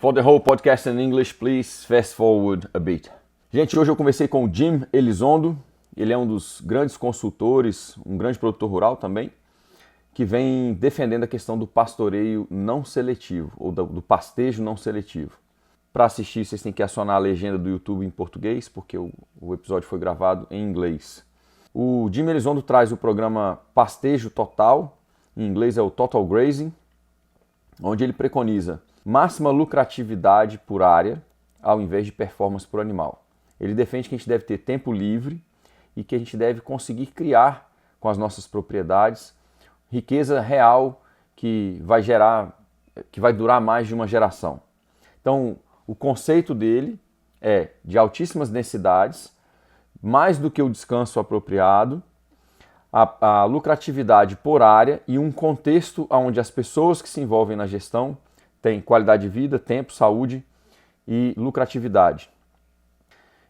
For the whole podcast in English, please fast forward a bit. Gente, hoje eu conversei com o Jaime Elizondo. Ele é um dos grandes consultores, um grande produtor rural também, que vem defendendo a questão do pastoreio não seletivo, ou do pastejo não seletivo. Para assistir, vocês têm que acionar a legenda do YouTube em português, porque o episódio foi gravado em inglês. O Jaime Elizondo traz o programa Pastejo Total, em inglês é o Total Grazing, onde ele preconiza máxima lucratividade por área, ao invés de performance por animal. Ele defende que a gente deve ter tempo livre e que a gente deve conseguir criar com as nossas propriedades riqueza real que vai durar mais de uma geração. Então, o conceito dele é de altíssimas densidades, mais do que o descanso apropriado, a lucratividade por área e um contexto onde as pessoas que se envolvem na gestão têm qualidade de vida, tempo, saúde e lucratividade.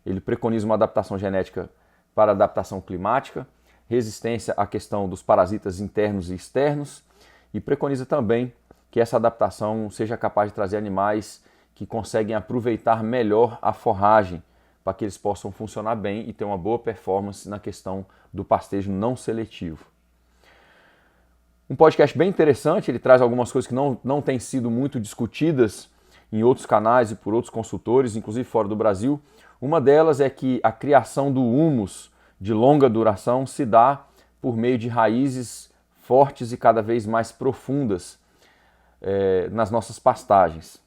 Ele preconiza uma adaptação genética para adaptação climática, resistência à questão dos parasitas internos e externos e preconiza também que essa adaptação seja capaz de trazer animais que conseguem aproveitar melhor a forragem para que eles possam funcionar bem e ter uma boa performance na questão do pastejo não seletivo. Um podcast bem interessante, ele traz algumas coisas que não têm sido muito discutidas em outros canais e por outros consultores, inclusive fora do Brasil. Uma delas é que a criação do humus de longa duração se dá por meio de raízes fortes e cada vez mais profundas nas nossas pastagens.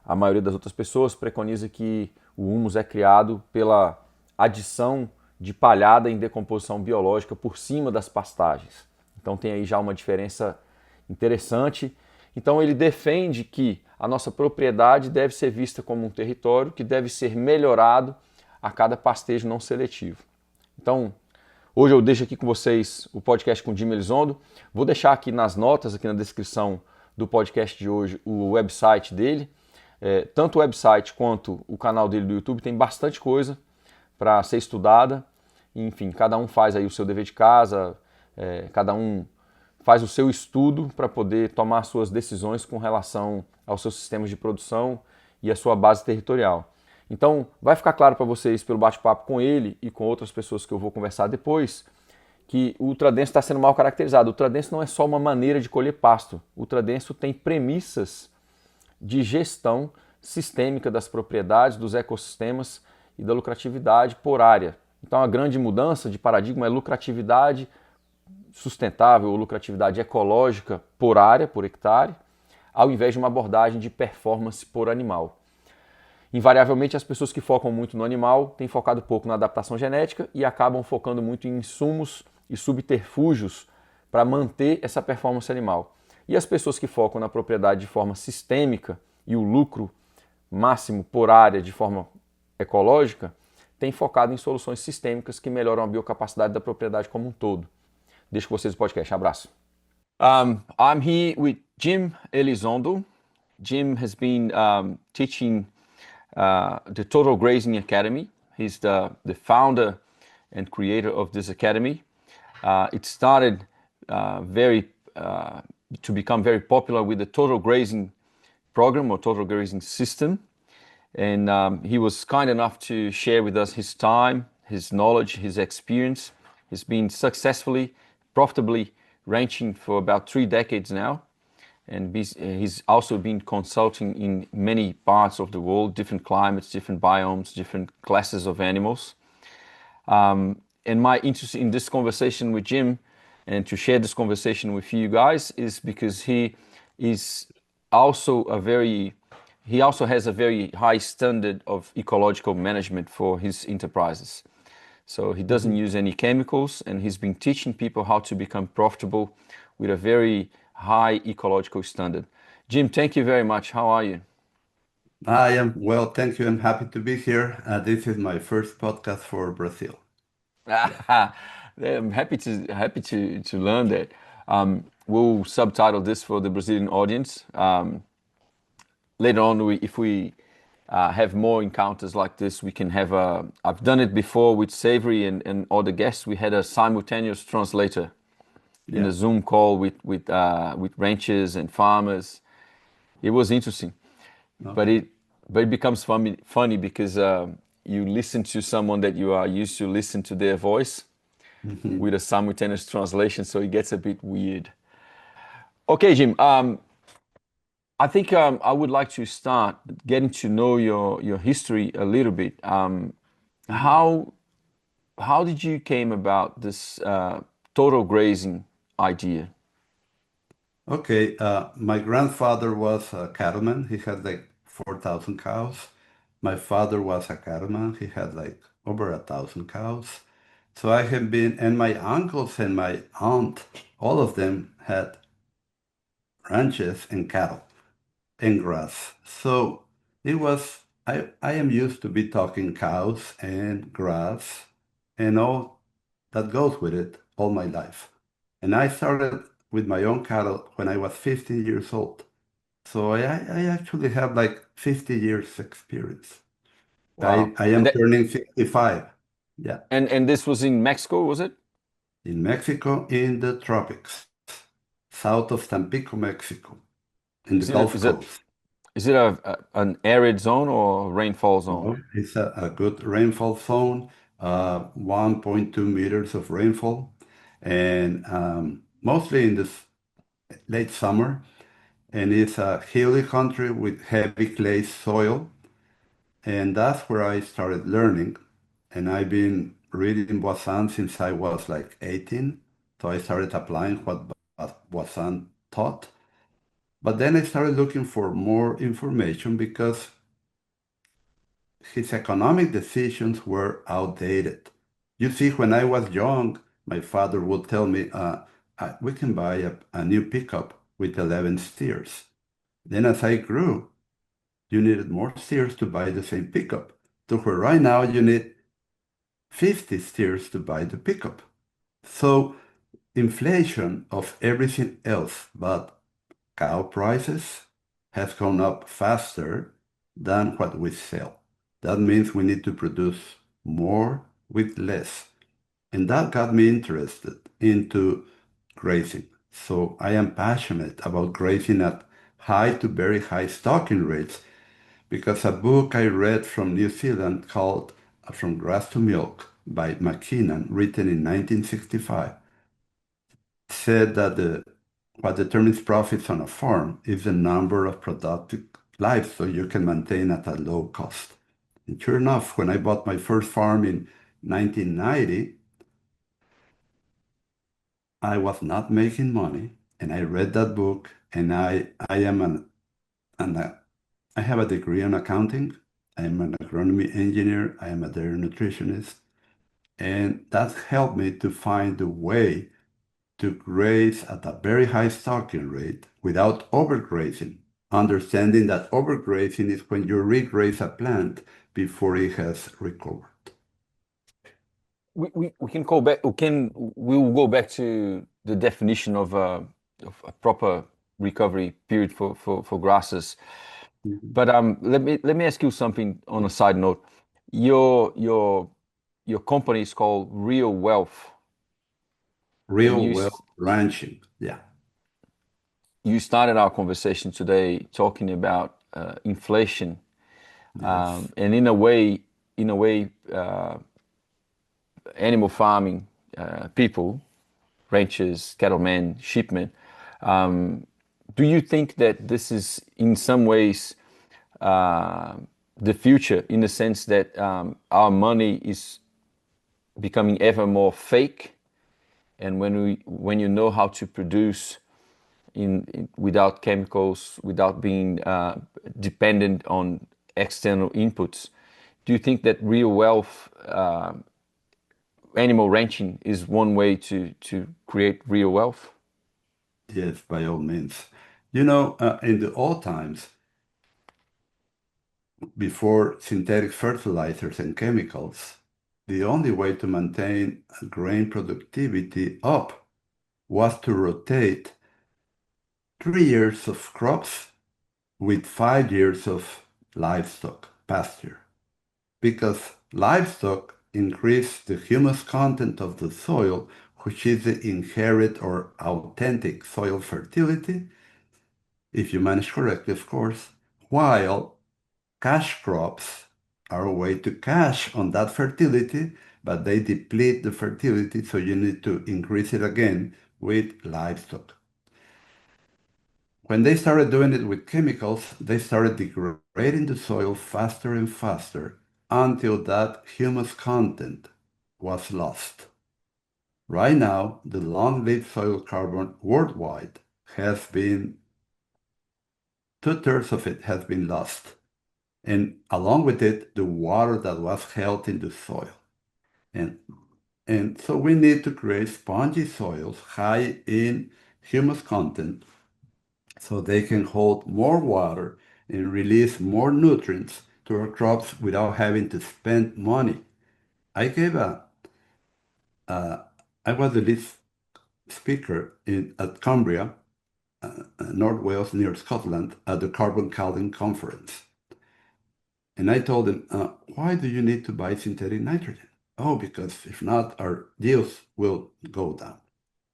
A maioria das outras pessoas preconiza que o humus é criado pela adição de palhada em decomposição biológica por cima das pastagens. Então tem aí já uma diferença interessante. Então ele defende que a nossa propriedade deve ser vista como um território que deve ser melhorado a cada pastejo não seletivo. Então, hoje eu deixo aqui com vocês o podcast com o Jaime Elizondo. Vou deixar aqui nas notas, aqui na descrição do podcast de hoje, o website dele. Tanto o website quanto o canal dele do YouTube tem bastante coisa para ser estudada. Enfim, cada um faz aí o seu dever de casa, cada um faz o seu estudo para poder tomar suas decisões com relação aos seus sistemas de produção e a sua base territorial. Então, vai ficar claro para vocês, pelo bate-papo com ele e com outras pessoas que eu vou conversar depois, que o ultradenso está sendo mal caracterizado. O ultradenso não é só uma maneira de colher pasto. O ultradenso tem premissas de gestão sistêmica das propriedades, dos ecossistemas e da lucratividade por área. Então, a grande mudança de paradigma é lucratividade sustentável ou lucratividade ecológica por área, por hectare, ao invés de uma abordagem de performance por animal. Invariavelmente, as pessoas que focam muito no animal têm focado pouco na adaptação genética e acabam focando muito em insumos e subterfúgios para manter essa performance animal. E as pessoas que focam na propriedade de forma sistêmica e o lucro máximo por área de forma ecológica têm focado em soluções sistêmicas que melhoram a biocapacidade da propriedade como um todo. Deixo com vocês o podcast. Abraço. I'm here with Jaime Elizondo. Jim has been teaching the Total Grazing Academy. He's the founder and creator of this academy. It started to become very popular with the Total Grazing program or Total Grazing system. And he was kind enough to share with us his time, his knowledge, his experience. He's been successfully, profitably ranching for about 3 decades now. And he's also been consulting in many parts of the world, different climates, different biomes, different classes of animals. And my interest in this conversation with Jim and to share this conversation with you guys is because he also has a very high standard of ecological management for his enterprises. So he doesn't use any chemicals, and he's been teaching people how to become profitable with a very high ecological standard. Jim, thank you very much. How are you? I am well, thank you. I'm happy to be here. This is my first podcast for Brazil. I'm happy to learn that. We'll subtitle this for the Brazilian audience. Later on, if we have more encounters like this, we can have I've done it before with Savory and other guests. We had a simultaneous translator in a Zoom call with ranchers and farmers. It was interesting. but Okay. it becomes funny because you listen to someone that you are used to listen to their voice Mhm. with a simultaneous translation, so it gets a bit weird. Okay, Jim. I think I would like to start getting to know your history a little bit. Mhm. How how did you came about this total grazing idea? Okay, my grandfather was a cattleman. He had like 4,000 cows. My father was a cattleman. He had like over 1,000 cows. So I have been, and my uncles and my aunt, all of them had ranches and cattle and grass. So it was, I am used to be talking cows and grass and all that goes with it all my life. And I started with my own cattle when I was 15 years old. So I actually have like 50 years experience. Wow. I am turning 55. Yeah. And this was in Mexico, was it? In Mexico, in the tropics, south of Tampico, Mexico, in the Is it a, Gulf is it Coast. is it an arid zone or rainfall zone? No, it's a good rainfall zone, 1.2 meters of rainfall, and mostly in the late summer. And it's a hilly country with heavy clay soil. And that's where I started learning. And I've been reading Boisson since I was like 18. So I started applying what Boisson taught. But then I started looking for more information because his economic decisions were outdated. You see, when I was young, my father would tell me, we can buy a new pickup with 11 steers. Then as I grew, you needed more steers to buy the same pickup. To where right now you need 50 steers to buy the pickup. So inflation of everything else but cow prices has gone up faster than what we sell. That means we need to produce more with less. And that got me interested into grazing. So I am passionate about grazing at high to very high stocking rates because a book I read from New Zealand called From Grass to Milk by McKinnon, written in 1965, said that what determines profits on a farm is the number of productive lives so you can maintain at a low cost. And sure enough, when I bought my first farm in 1990, I was not making money. And I read that book, and I am I have a degree in accounting. I am an agronomy engineer. I am a dairy nutritionist. And that helped me to find a way to graze at a very high stocking rate without overgrazing, understanding that overgrazing is when you regraze a plant before it has recovered. We can go back. We will go back to the definition of a proper recovery period for grasses. Mhm. But let me ask you something on a side note. Your your your company is called Real Wealth, and Real well ranching. Yeah. you started our conversation today talking about inflation, Yes. and in a way, animal farming people, ranchers, cattlemen, sheepmen. Do you think that this is in some ways uh, the future, in the sense that our money is becoming ever more fake, and when you know how to produce without chemicals, without being dependent on external inputs, do you think that real wealth, animal ranching, is one way to create real wealth? Yes, by all means. You know, in the old times, before synthetic fertilizers and chemicals, the only way to maintain grain productivity up was to rotate 3 years of crops with 5 years of livestock pasture. Because livestock increase the humus content of the soil, which is the inherent or authentic soil fertility, if you manage correctly, of course, while cash crops are a way to cash on that fertility, but they deplete the fertility, so you need to increase it again with livestock. When they started doing it with chemicals, they started degrading the soil faster and faster until that humus content was lost. Right now, the long-lived soil carbon worldwide has been, two-thirds of it has been lost. And along with it, the water that was held in the soil. And, and so we need to create spongy soils high in humus content so they can hold more water and release more nutrients to our crops without having to spend money. I gave I was the lead speaker at Cumbria, North Wales near Scotland, at the Carbon Calving Conference. And I told them, why do you need to buy synthetic nitrogen? Oh, because if not, our yields will go down.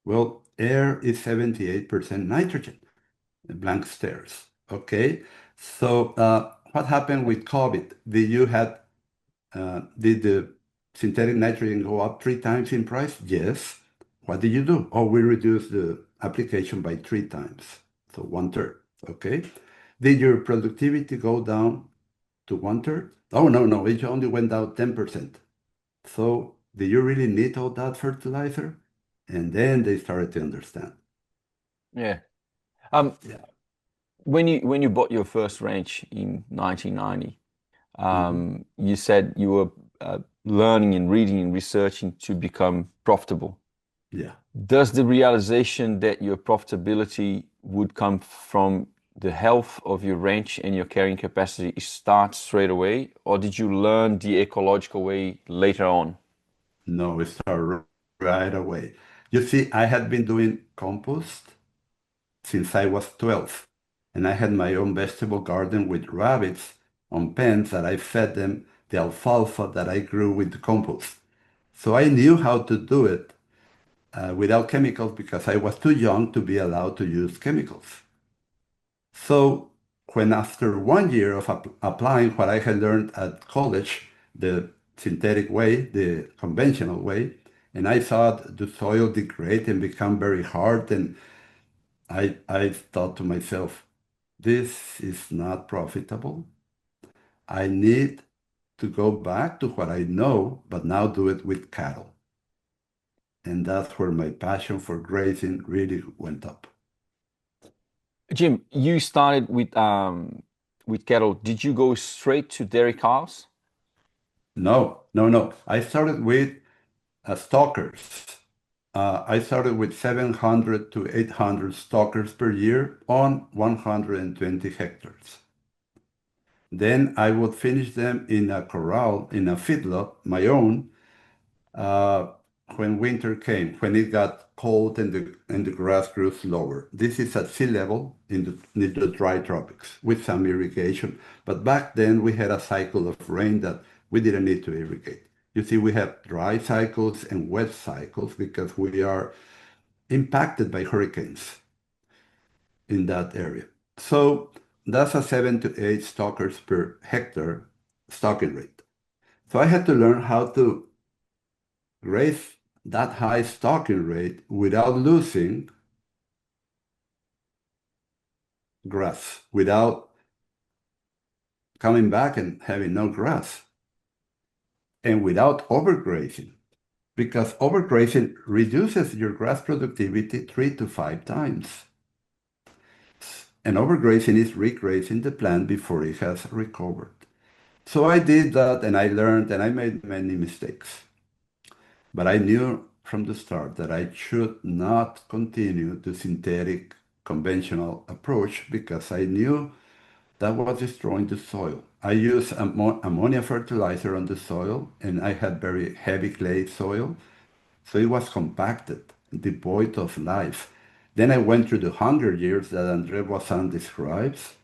Well, air is 78% nitrogen, blank stares. Okay, so what happened with COVID? Did the synthetic nitrogen go up 3 times in price? Yes. What did you do? Oh, we reduced the application by 3 times, so 1/3. Okay. Did your productivity go down to 1/3? Oh, no, it only went down 10%. So, do you really need all that fertilizer? And then they started to understand. Yeah. Um, Yeah. when you bought your first ranch in 1990, Mhm. you said you were learning and reading and researching to become profitable. Yeah. Does the realization that your profitability would come from the health of your ranch and your carrying capacity start straight away, or did you learn the ecological way later on? No, we started right away. You see, I had been doing compost since I was 12, and I had my own vegetable garden with rabbits on pens that I fed them the alfalfa that I grew with the compost. So I knew how to do it without chemicals because I was too young to be allowed to use chemicals. So when after 1 year of applying what I had learned at college, the synthetic way, the conventional way, and I thought the soil degrade and become very hard, and I thought to myself, this is not profitable. I need to go back to what I know, but now do it with cattle. And that's where my passion for grazing really went up. Jim, you started with cattle. Did you go straight to dairy cows? No. I started with stalkers. I started with 700 to 800 stalkers per year on 120 hectares. Then I would finish them in a corral, in a feedlot, my own, uh, when winter came, when it got cold and the grass grew slower. This is at sea level in the dry tropics with some irrigation. But back then we had a cycle of rain that we didn't need to irrigate. You see, we have dry cycles and wet cycles because we are impacted by hurricanes in that area. So that's a 7 to 8 stalkers per hectare stocking rate. So I had to learn how to raise that high stocking rate without losing grass, without coming back and having no grass, and without overgrazing, because overgrazing reduces your grass productivity 3 to 5 times. And overgrazing is regrazing the plant before it has recovered. So I did that and I learned and I made many mistakes. But I knew from the start that I should not continue the synthetic conventional approach because I knew that was destroying the soil. I used ammonia fertilizer on the soil and I had very heavy clay soil. So it was compacted, devoid of life. Then I went through the hunger years that André Boisson describes,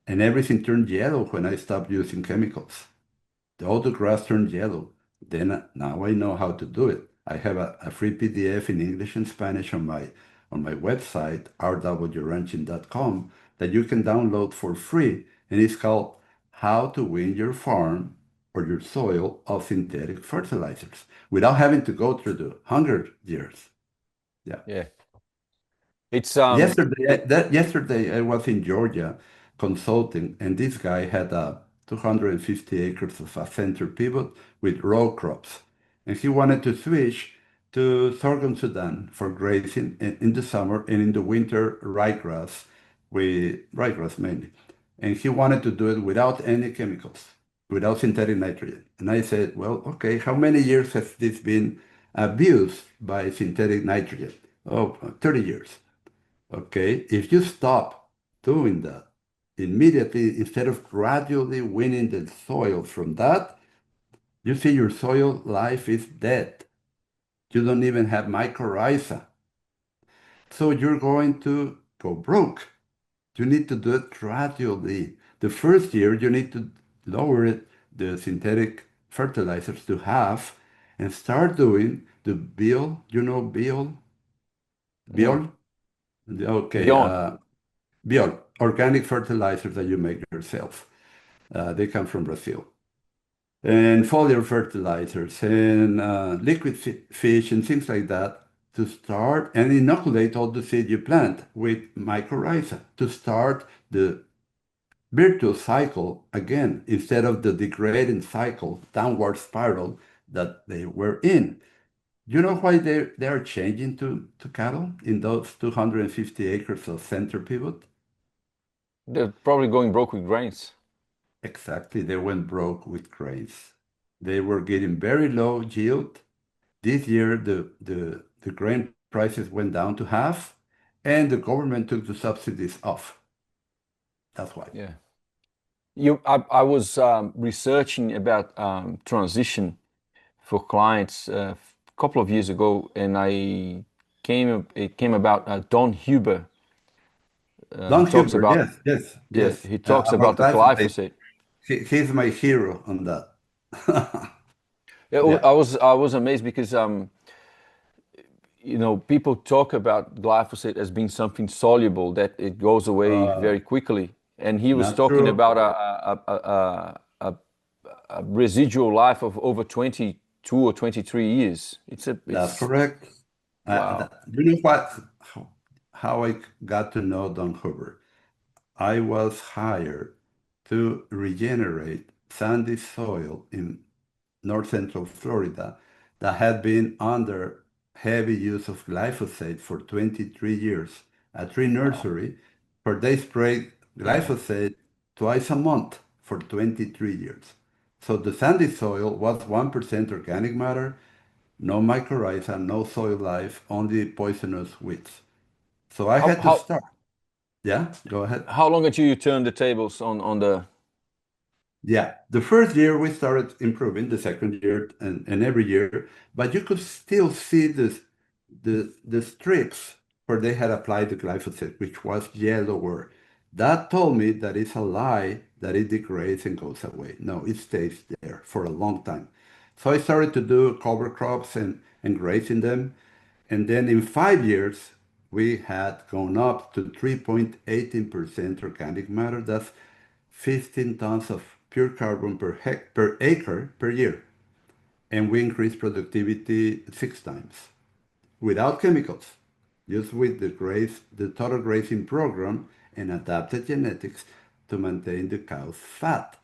and everything turned yellow when I stopped using chemicals. All the grass turned yellow. Then now I know how to do it. I have a free PDF in English and Spanish on my website, rwranching.com, that you can download for free and it's called How to Win Your Farm or Your Soil of Synthetic Fertilizers without having to go through the Hunger Years. Yeah. Yeah. It's Yesterday I was in Georgia consulting, and this guy had 250 acres of a center pivot with row crops, and he wanted to switch to sorghum Sudan for grazing in the summer, and in the winter ryegrass, with ryegrass mainly, and he wanted to do it without any chemicals, without synthetic nitrogen. And I said, well, okay, how many years has this been abused by synthetic nitrogen? Oh, 30 years. Okay, if you stop doing that immediately, instead of gradually winning the soil from that, you see your soil life is dead. You don't even have mycorrhiza. So you're going to go broke. You need to do it gradually. The first year, you need to lower it, the synthetic fertilizers to half, and start doing the biol, mm, biol, okay, beyond. biol, organic fertilizers that you make yourself. They come from Brazil. And foliar fertilizers and liquid fish and things like that to start and inoculate all the seed you plant with mycorrhiza to start the virtuous cycle again instead of the degrading cycle, downward spiral that they were in. You know why they are changing to cattle in those 250 acres of center pivot? They're probably going broke with grains. Exactly, they went broke with grains. They were getting very low yield. This year, the grain prices went down to half, and the government took the subsidies off. That's why. Yeah. I was researching about transition for clients a couple of years ago, and it came about Don Huber. He Don talks Huber, about yes, yes, yeah, yes. he talks about About the glyphosate, glyphosate. he's my hero on that. Yeah, Yeah, I was amazed because people talk about glyphosate as being something soluble that it goes away uh, very quickly, and he was not talking true. about a residual life of over 22 or 23 years. That's It's correct. wow. You know what? How I got to know Don Huber? I was hired to regenerate sandy soil in north central Florida that had been under heavy use of glyphosate for 23 years. A tree Wow. nursery where they sprayed glyphosate twice a month for 23 years. So the sandy soil was 1% organic matter, no mycorrhiza, no soil life, only poisonous weeds. So I How had to how start. Yeah, go ahead. how long until you turn the tables on the Yeah, the first year we started improving, the second year and every year, but you could still see the strips where they had applied the glyphosate, which was yellower. That told me that it's a lie that it degrades and goes away. No, it stays there for a long time. So I started to do cover crops and grazing them. And then in 5 years, we had gone up to 3.18% organic matter. That's 15 tons of pure carbon per acre per year. And we increased productivity 6 times without chemicals, just with the total grazing program and adapted genetics to maintain the cow's fat.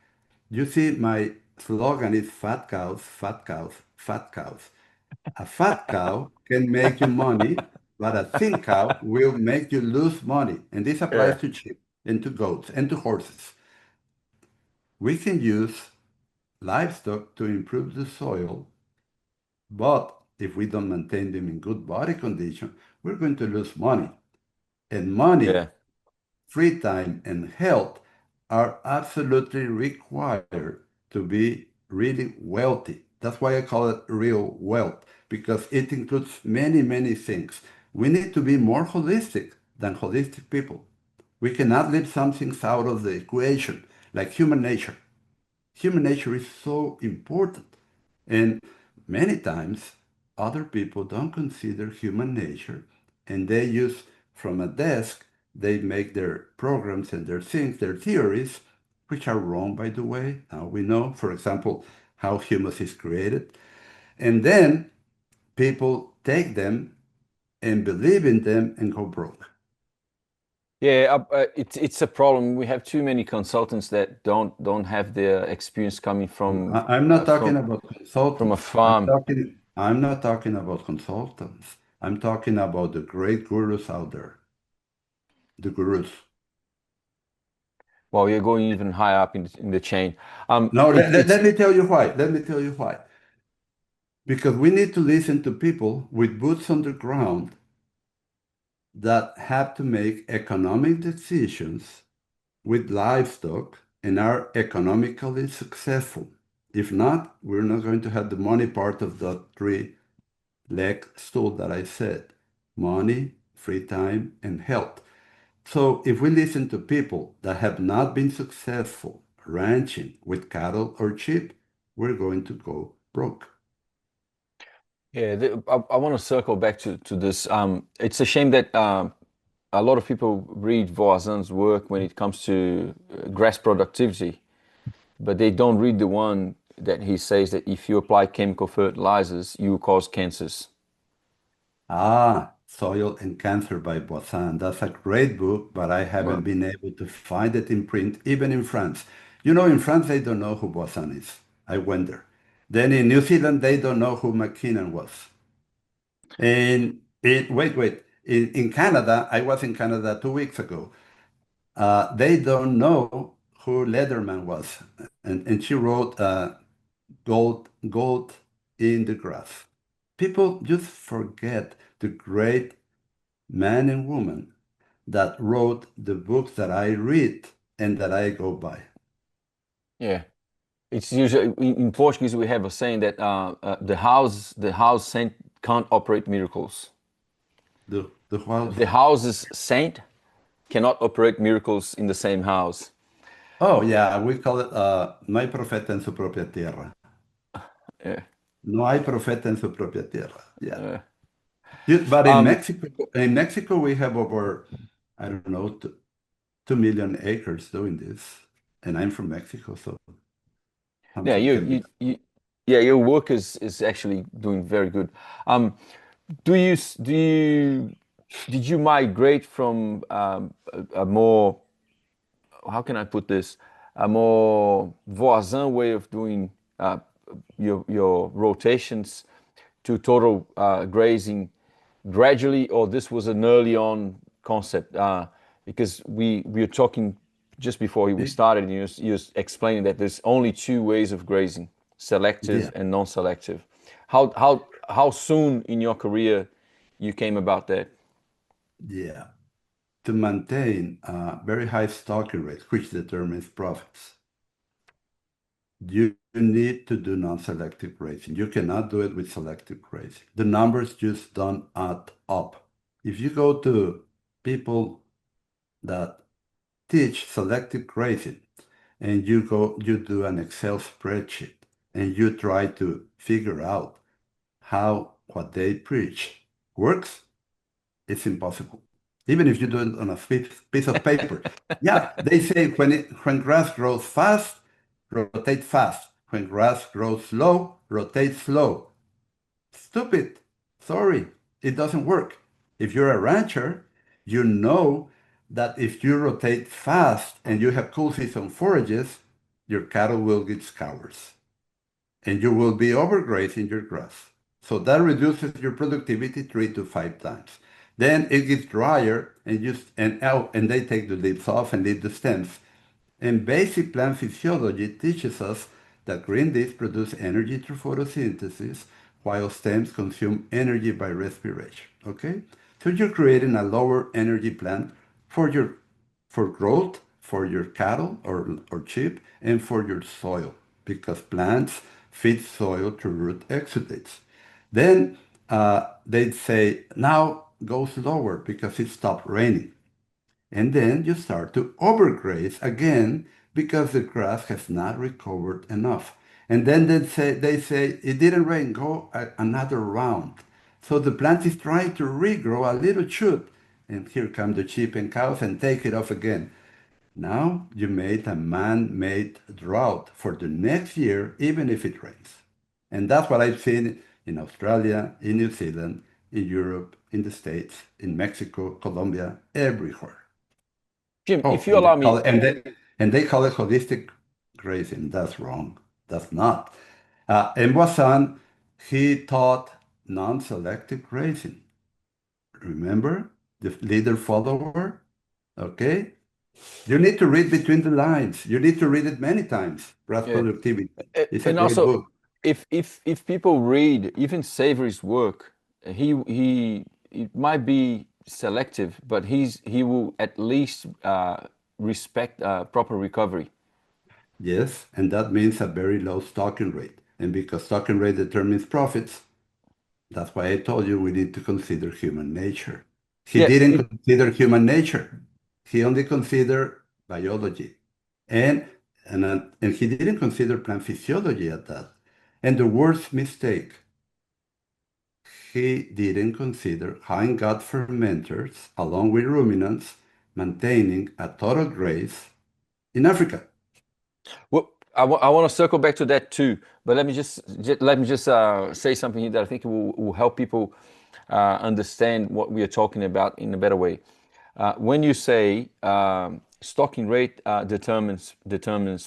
You see, my slogan is fat cows, fat cows, fat cows. A fat cow can make you money, but a thin cow will make you lose money. And this applies yeah. to sheep and to goats and to horses. We can use livestock to improve the soil, but if we don't maintain them in good body condition, we're going to lose money. And money, Yeah. free time, and health are absolutely required to be really wealthy. That's why I call it real wealth, because it includes many, many things. We need to be more holistic than holistic people. We cannot leave some things out of the equation, like human nature. Human nature is so important. And many times, other people don't consider human nature, and they use from a desk, they make their programs and their things, their theories which are wrong, by the way. Now we know, for example, how humus is created. And then people take them and believe in them and go broke. Yeah, it's a problem. We have too many consultants that don't have their experience coming I'm not talking from about from a consultants. farm. I'm not talking about consultants. I'm talking about the great gurus out there. The gurus. Well, you're going even higher up in the chain. No, It's let me tell you why. Let me tell you why. Because we need to listen to people with boots on the ground that have to make economic decisions with livestock and are economically successful. If not, we're not going to have the money part of the three-leg stool that I said: money, free time, and health. So if we listen to people that have not been successful ranching with cattle or sheep, we're going to go broke. Yeah, I want to circle back to this. It's a shame that a lot of people read Voisin's work when it comes to grass productivity, but they don't read the one that he says that if you apply chemical fertilizers, you cause cancers. Ah, Soil and Cancer by Boissin. That's a great book, but I haven't Well, been able to find it in print, even in France. You know, in France, they don't know who Boissin is. I went there. Then in New Zealand, they don't know who McKinnon was. And wait. In Canada, I was in Canada 2 weeks ago. They don't know who Lederman was. And she wrote Gold in the Grass. People just forget the great man and woman that wrote the books that I read and that I go by. yeah. It's usually in Portuguese we have a saying that the house saint can't operate miracles. The house. The house's saint cannot operate miracles in the same house. Oh, yeah, we call it no hay profeta en su propia tierra. Yeah. No hay profeta en su propia tierra. Yeah. Uh, But um, In Mexico, we have over, I don't know, 2 million acres doing this. And I'm from Mexico, so yeah, something you, can be. you, you, yeah, your work is actually doing very good. Um, do you, s- do you, did you migrate from a more, how can I put this, a more voisin way of doing your rotations to total grazing gradually, or this was an early on concept? Because we were talking just before we started, and you was explaining that there's only two ways of grazing: selective Yeah, and non-selective. How soon in your career you came about that? yeah. To maintain a very high stocking rate, which determines profits, you need to do non-selective grazing. You cannot do it with selective grazing. The numbers just don't add up. If you go to people that teach selective grazing and you do an Excel spreadsheet and you try to figure out how what they preach works, it's impossible. Even if you do it on a piece of paper. Yeah, they say when grass grows fast, rotate fast. When grass grows slow, rotate slow. Stupid. Sorry, it doesn't work. If you're a rancher, you know that if you rotate fast and you have cool season forages, your cattle will get scours and you will be overgrazing your grass. So that reduces your productivity 3 to 5 times. Then it gets drier and they take the leaves off and leave the stems. And basic plant physiology teaches us that green leaves produce energy through photosynthesis, while stems consume energy by respiration. Okay? So you're creating a lower energy plant for your for growth, for your cattle or sheep, and for your soil, because plants feed soil through root exudates. Then they'd say, now go slower because it stopped raining. And then you start to overgraze again because the grass has not recovered enough. And then they say it didn't rain, go another round. So the plant is trying to regrow a little shoot. And here come the sheep and cows and take it off again. Now you made a man-made drought for the next year, even if it rains. And that's what I've seen in Australia, in New Zealand, in Europe, in the States, in Mexico, Colombia, everywhere. Jim, Oh, if you allow me, and they call it holistic grazing. That's wrong. That's not. And Wassan, he taught non-selective grazing. Remember the leader follower? Okay. You need to read between the lines. You need to read it many times. Grasp yeah, Productivity. It's a and great also book. if people read even Savory's work, he it might be selective, but he will at least respect proper recovery. Yes, and that means a very low stocking rate. And because stocking rate determines profits, that's why I told you we need to consider human nature. He Yeah, didn't consider human nature. He only considered biology. And, and he didn't consider plant physiology at that. And the worst mistake, he didn't consider high gut fermenters along with ruminants maintaining a total grace in Africa. well, I want to circle back to that too, but let me just say something here that I think will help people understand what we are talking about in a better way. When you say stocking rate determines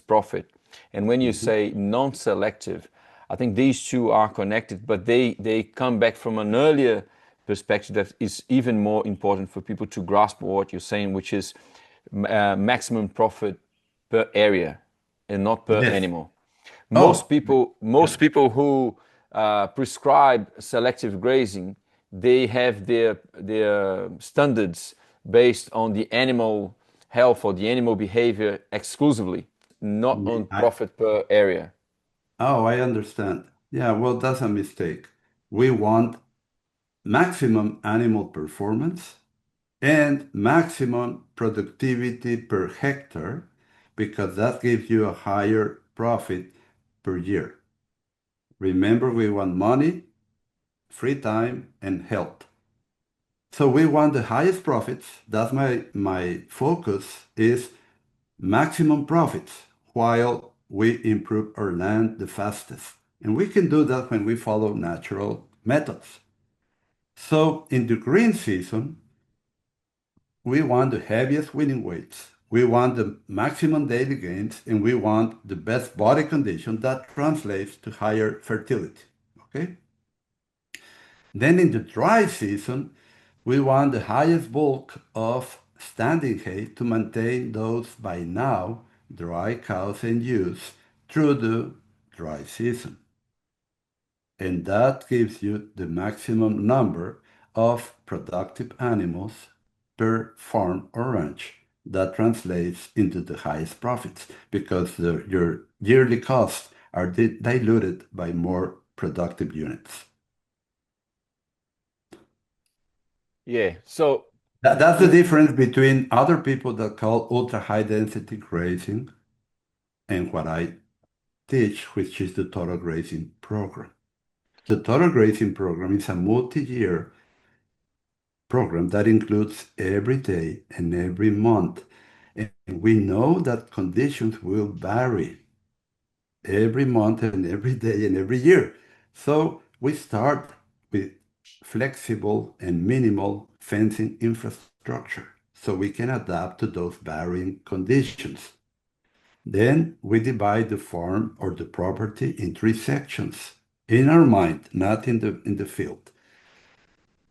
profit, and when you Mhm. say non-selective, I think these two are connected, but they come back from an earlier perspective that is even more important for people to grasp what you're saying, which is maximum profit per area and not per Yes. animal. Oh, Most people who prescribe selective grazing, they have their standards based on the animal health or the animal behavior exclusively, not on I, profit per area. oh, I understand. Yeah, well, that's a mistake. We want maximum animal performance and maximum productivity per hectare because that gives you a higher profit per year. Remember, we want money, free time, and health. So we want the highest profits. That's my focus is maximum profits while we improve our land the fastest. And we can do that when we follow natural methods. So in the green season, we want the heaviest winning weights. We want the maximum daily gains, and we want the best body condition that translates to higher fertility. Okay? Then in the dry season, we want the highest bulk of standing hay to maintain those by now dry cows and ewes through the dry season. And that gives you the maximum number of productive animals per farm or ranch. That translates into the highest profits because your yearly costs are diluted by more productive units. Yeah. So That's the difference between other people that call ultra high density grazing and what I teach, which is the total grazing program. The total grazing program is a multi-year program that includes every day and every month. And we know that conditions will vary every month and every day and every year. So we start with flexible and minimal fencing infrastructure so we can adapt to those varying conditions. Then we divide the farm or the property in three sections in our mind, not in the field.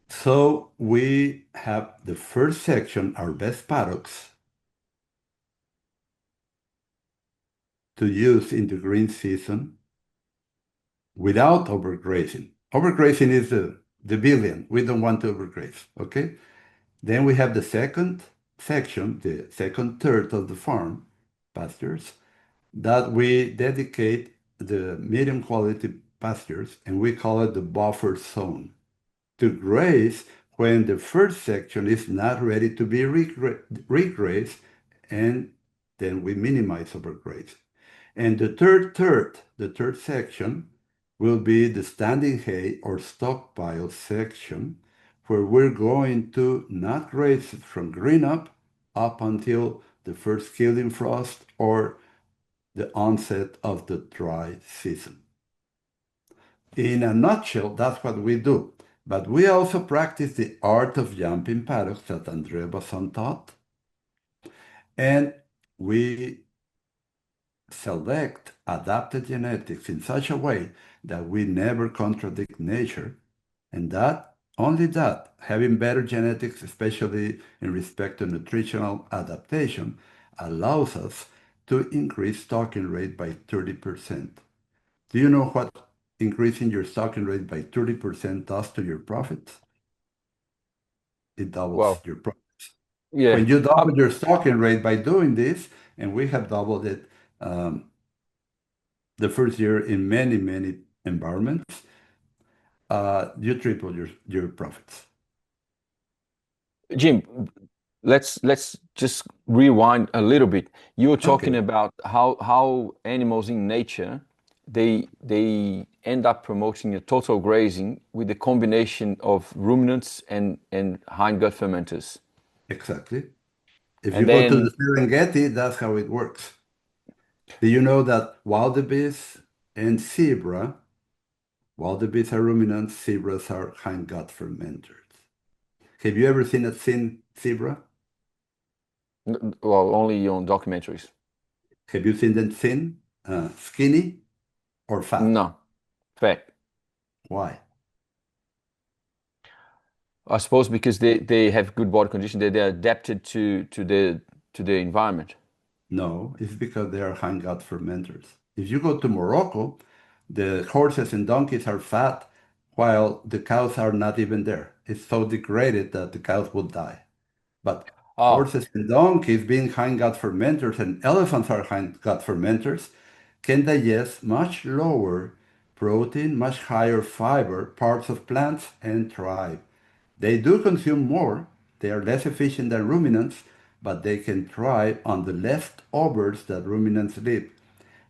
So we have the first section, our best paddocks, to use in the green season without overgrazing. Overgrazing is the villain. We don't want to overgraze, okay? Then we have the second section, the second third of the farm, pastures, that we dedicate the medium quality pastures, and we call it the buffer zone to graze when the first section is not ready to be regrazed, and then we minimize overgraze. And the third section will be the standing hay or stockpile section, where we're going to not graze it from green up until the first killing frost, or the onset of the dry season. In a nutshell, that's what we do. But we also practice the art of jumping paddocks that André Basson taught. And we select adapted genetics in such a way that we never contradict nature. And that, only that, having better genetics, especially in respect to nutritional adaptation, allows us to increase stocking rate by 30%. Do you know what increasing your stocking rate by 30% does to your profits? It doubles Wow. your profits. Yeah. When you double your stocking rate by doing this, and we have doubled it um, the first year in many, many environments, you triple your profits. Jim, let's just rewind a little bit. You were talking Okay, about how animals in nature they end up promoting a total grazing with the combination of ruminants and hindgut fermenters. exactly. If you And go to the then Serengeti, that's how it works. Do you know that wildebeest and zebra, wildebeest are ruminants, zebras are hindgut fermenters? Have you ever seen a thin zebra? well, only on documentaries. Have you seen them thin, skinny, or fat? No, fact. Why? I suppose because they have good body condition, they're adapted to the environment. No, it's because they are hindgut fermenters. If you go to Morocco, the horses and donkeys are fat while the cows are not even there. It's so degraded that the cows will die. But Oh, horses and donkeys, being hindgut fermenters, and elephants are hindgut fermenters, can digest much lower protein, much higher fiber parts of plants and thrive. They do consume more, they are less efficient than ruminants, but they can thrive on the leftovers that ruminants leave.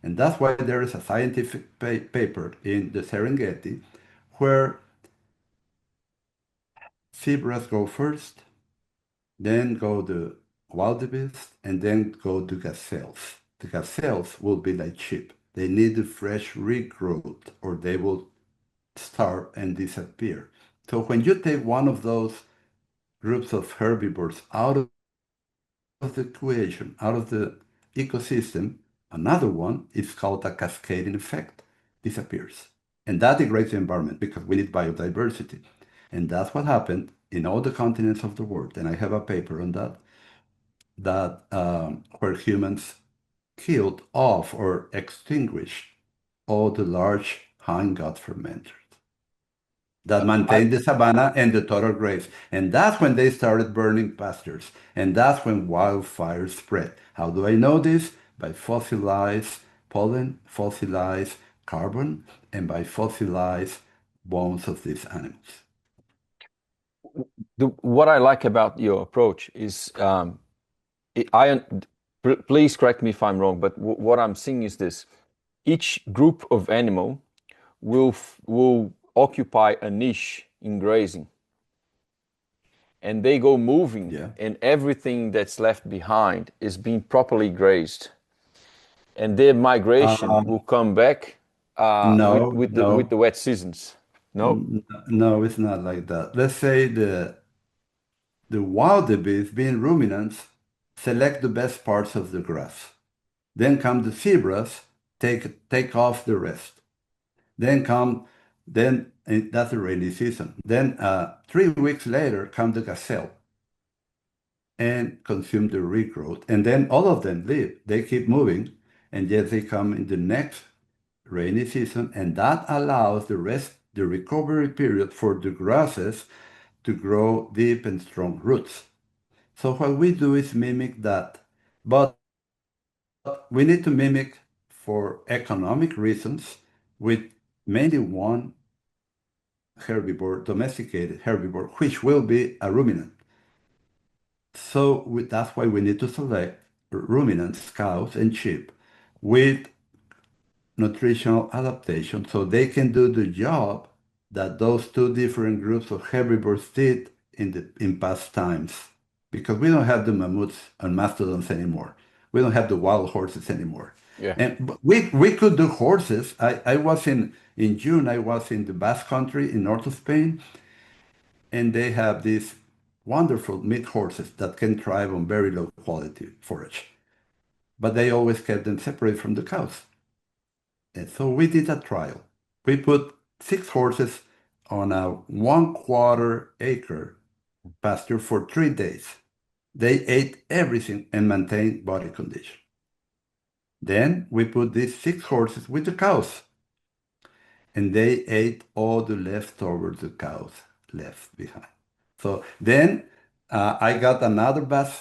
And that's why there is a scientific paper in the Serengeti where zebras go first, then go the wildebeest, and then go the gazelles. The gazelles will be like sheep. They need the fresh regrowth or they will starve and disappear. So when you take one of those groups of herbivores out of the equation, out of the ecosystem, another one is called a cascading effect, disappears. And that degrades the environment because we need biodiversity. And that's what happened in all the continents of the world. And I have a paper on that, where humans killed off or extinguished all the large hindgut fermenters that I, maintained the savanna and the total graves. And that's when they started burning pastures. And that's when wildfires spread. How do I know this? By fossilized pollen, fossilized carbon, and by fossilized bones of these animals. what I like about your approach is it- I please correct me if I'm wrong, but what I'm seeing is this: each group of animal will occupy a niche in grazing, and they go moving, Yeah. and everything that's left behind is being properly grazed, and their migration Uh, will come back with no, with the no, wet seasons. No? no, it's not like that. Let's say the wildebeest, being ruminants, select the best parts of the grass. Then come the zebras, take off the rest. Then come, then that's the rainy season. Then 3 weeks later come the gazelle and consume the regrowth. And then all of them leave. They keep moving, and yet they come in the next rainy season, and that allows the recovery period for the grasses to grow deep and strong roots. So what we do is mimic that, but we need to mimic for economic reasons with mainly one herbivore, domesticated herbivore, which will be a ruminant. So that's why we need to select ruminants, cows and sheep, with nutritional adaptation so they can do the job that those two different groups of herbivores did in past times. because we don't have the mammoths and mastodons anymore. We don't have the wild horses anymore. Yeah. And but we could do horses. I was in June, I was in the Basque Country in north of Spain, and they have these wonderful meat horses that can thrive on very low quality forage. But they always kept them separate from the cows. And so we did a trial. We put 6 horses on a 1/4 acre pasture for 3 days. They ate everything and maintained body condition. Then we put these 6 horses with the cows, and they ate all the leftovers the cows left behind. So then I got another boss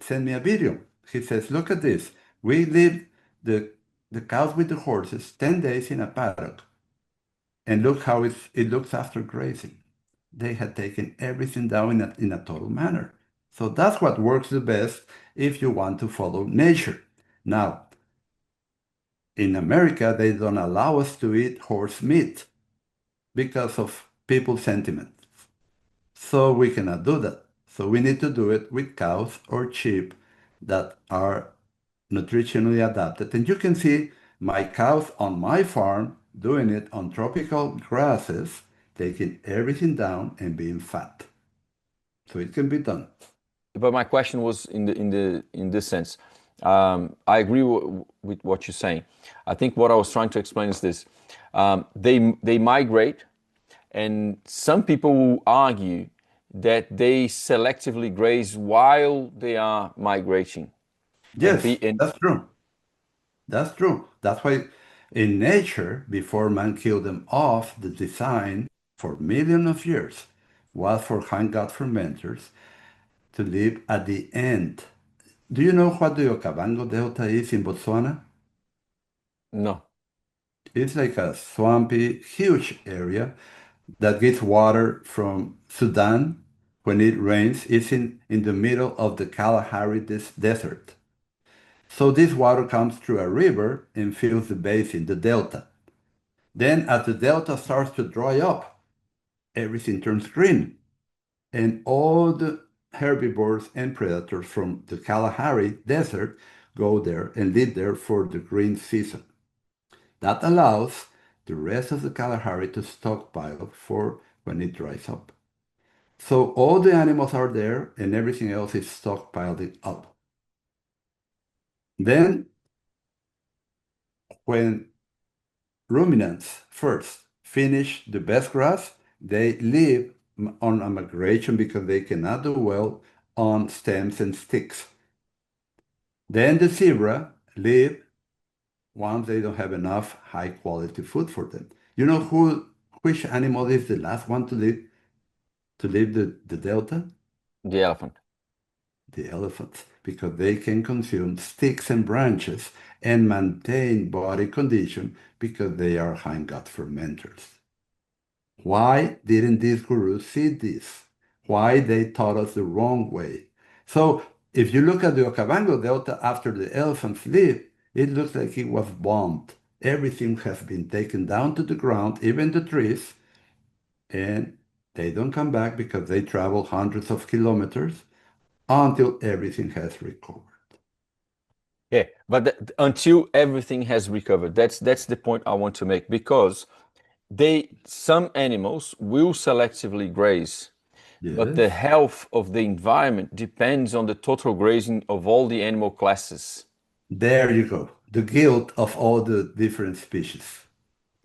send me a video. He says, "Look at this. We leave the cows with the horses 10 days in a paddock, and look how it looks after grazing. They had taken everything down in a total manner." So that's what works the best if you want to follow nature. Now, in America, they don't allow us to eat horse meat because of people's sentiment. So we cannot do that. So we need to do it with cows or sheep that are nutritionally adapted. And you can see my cows on my farm doing it on tropical grasses, taking everything down and being fat. So it can be done. But my question was in this sense. I agree with what you're saying. I think what I was trying to explain is this: they migrate, and some people will argue that they selectively graze while they are migrating, and Yes, that's true. That's true. That's why in nature, before man killed them off, the design for millions of years was for hang-out fermenters to live at the end. Do you know what the Okavango Delta is in Botswana? no, It's like a swampy, huge area that gets water from Sudan when it rains. It's in the middle of the Kalahari Desert. So this water comes through a river and fills the basin, the delta. Then as the delta starts to dry up, everything turns green. And all the herbivores and predators from the Kalahari Desert go there and live there for the green season. That allows the rest of the Kalahari to stockpile for when it dries up. So all the animals are there and everything else is stockpiled up. Then when ruminants first finish the best grass, they live on a migration because they cannot do well on stems and sticks. Then the zebra live once they don't have enough high quality food for them. You know which animal is the last one to leave the delta? the elephant. The elephants, because they can consume sticks and branches and maintain body condition because they are hindgut fermenters. Why didn't these gurus see this? Why they taught us the wrong way? So if you look at the Okavango Delta after the elephants leave, it looks like it was bombed. Everything has been taken down to the ground, even the trees, and they don't come back because they travel hundreds of kilometers until everything has recovered. Yeah, but until everything has recovered, that's the point I want to make, because some animals will selectively graze, but the Yes. health of the environment depends on the total grazing of all the animal classes. There you go. The guilt of all the different species.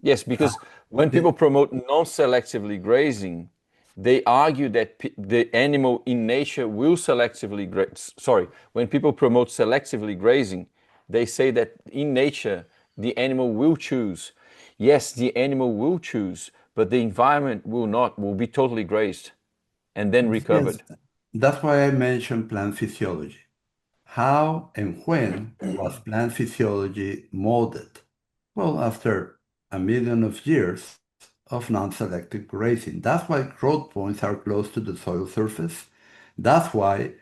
Yes, because when people It- promote non-selectively grazing, they argue that the animal in nature will selectively graze. Sorry, when people promote selectively grazing, they say that in nature the animal will choose. Yes, the animal will choose, but the environment will not, will be totally grazed and then Yes, recovered. that's why I mentioned plant physiology. How and when was plant physiology molded? Well, after a million of years of non-selective grazing. That's why growth points are close to the soil surface. That's why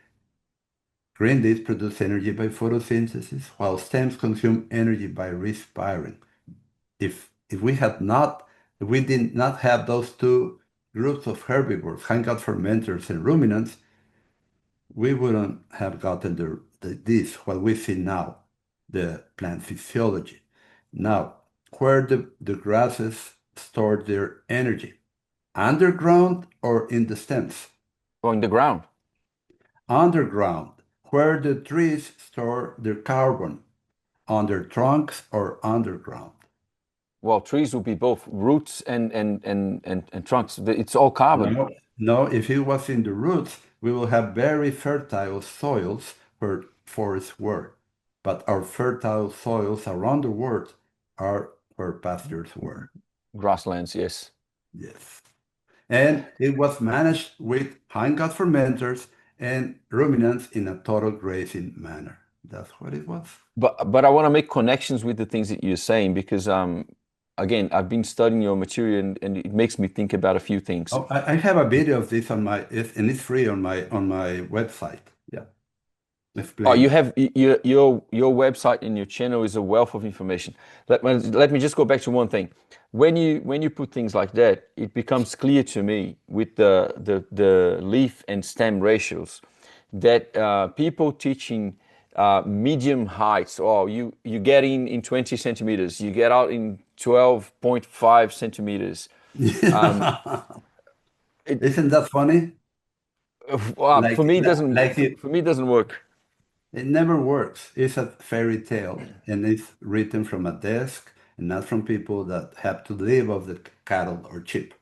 green leaves produce energy by photosynthesis, while stems consume energy by respiring. If we had not, if we did not have those two groups of herbivores, hang-out fermenters and ruminants, we wouldn't have gotten this, what we see now, the plant physiology. Now, where the grasses store their energy, underground or in the stems? Or in the ground? Underground, where the trees store their carbon, on their trunks or underground. Well, trees would be both roots and trunks. It's all carbon. No, no, if it was in the roots, we will have very fertile soils where forests were. But our fertile soils around the world are where pastures were. Grasslands, yes. Yes. And it was managed with hindgut fermenters and ruminants in a total grazing manner. That's what it was. But I want to make connections with the things that you're saying because again, I've been studying your material and it makes me think about a few things. Oh, I have a video of this on and it's free on my website. Yeah, Oh, you explaining. have your website and your channel is a wealth of information. Let me just go back to one thing. When you put things like that, it becomes clear to me with the leaf and stem ratios that people teaching medium heights, or you get in 20 centimeters, you get out in 12.5 centimeters. Um, it, Isn't that funny? for Like, me, it doesn't like it, for me it doesn't work. it never works. It's a fairy tale, and it's written from a desk and not from people that have to live off the cattle or sheep.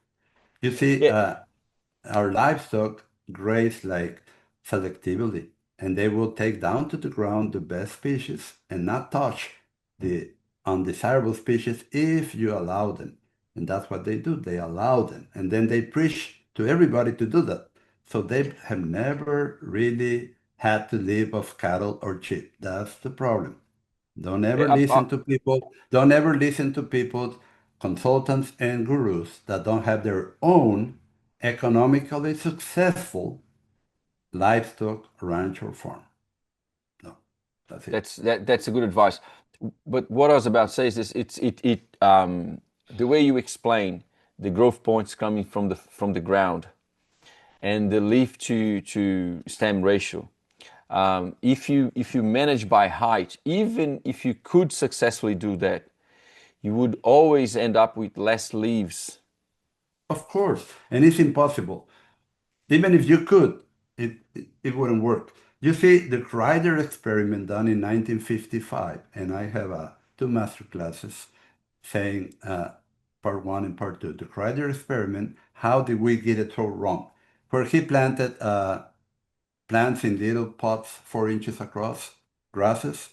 You see, Yeah, our livestock graze like selectively, and they will take down to the ground the best species and not touch the undesirable species if you allow them. And that's what they do. They allow them. And then they preach to everybody to do that. So they have never really had to live off cattle or sheep. That's the problem. yeah, Don't ever listen to people, consultants and gurus that don't have their own economically successful livestock ranch or farm. No, that's it. that's a good advice. But what I was about to say is this: the way you explain the growth points coming from the ground and the leaf to stem ratio. If you manage by height, even if you could successfully do that, you would always end up with less leaves. Of course, and it's impossible. Even if you could, it wouldn't work. You see, the Kreider experiment done in 1955, and I have two master classes saying part one and part two. The Kreider experiment, how did we get it so wrong? Where he planted plants in little pots 4 inches across, grasses,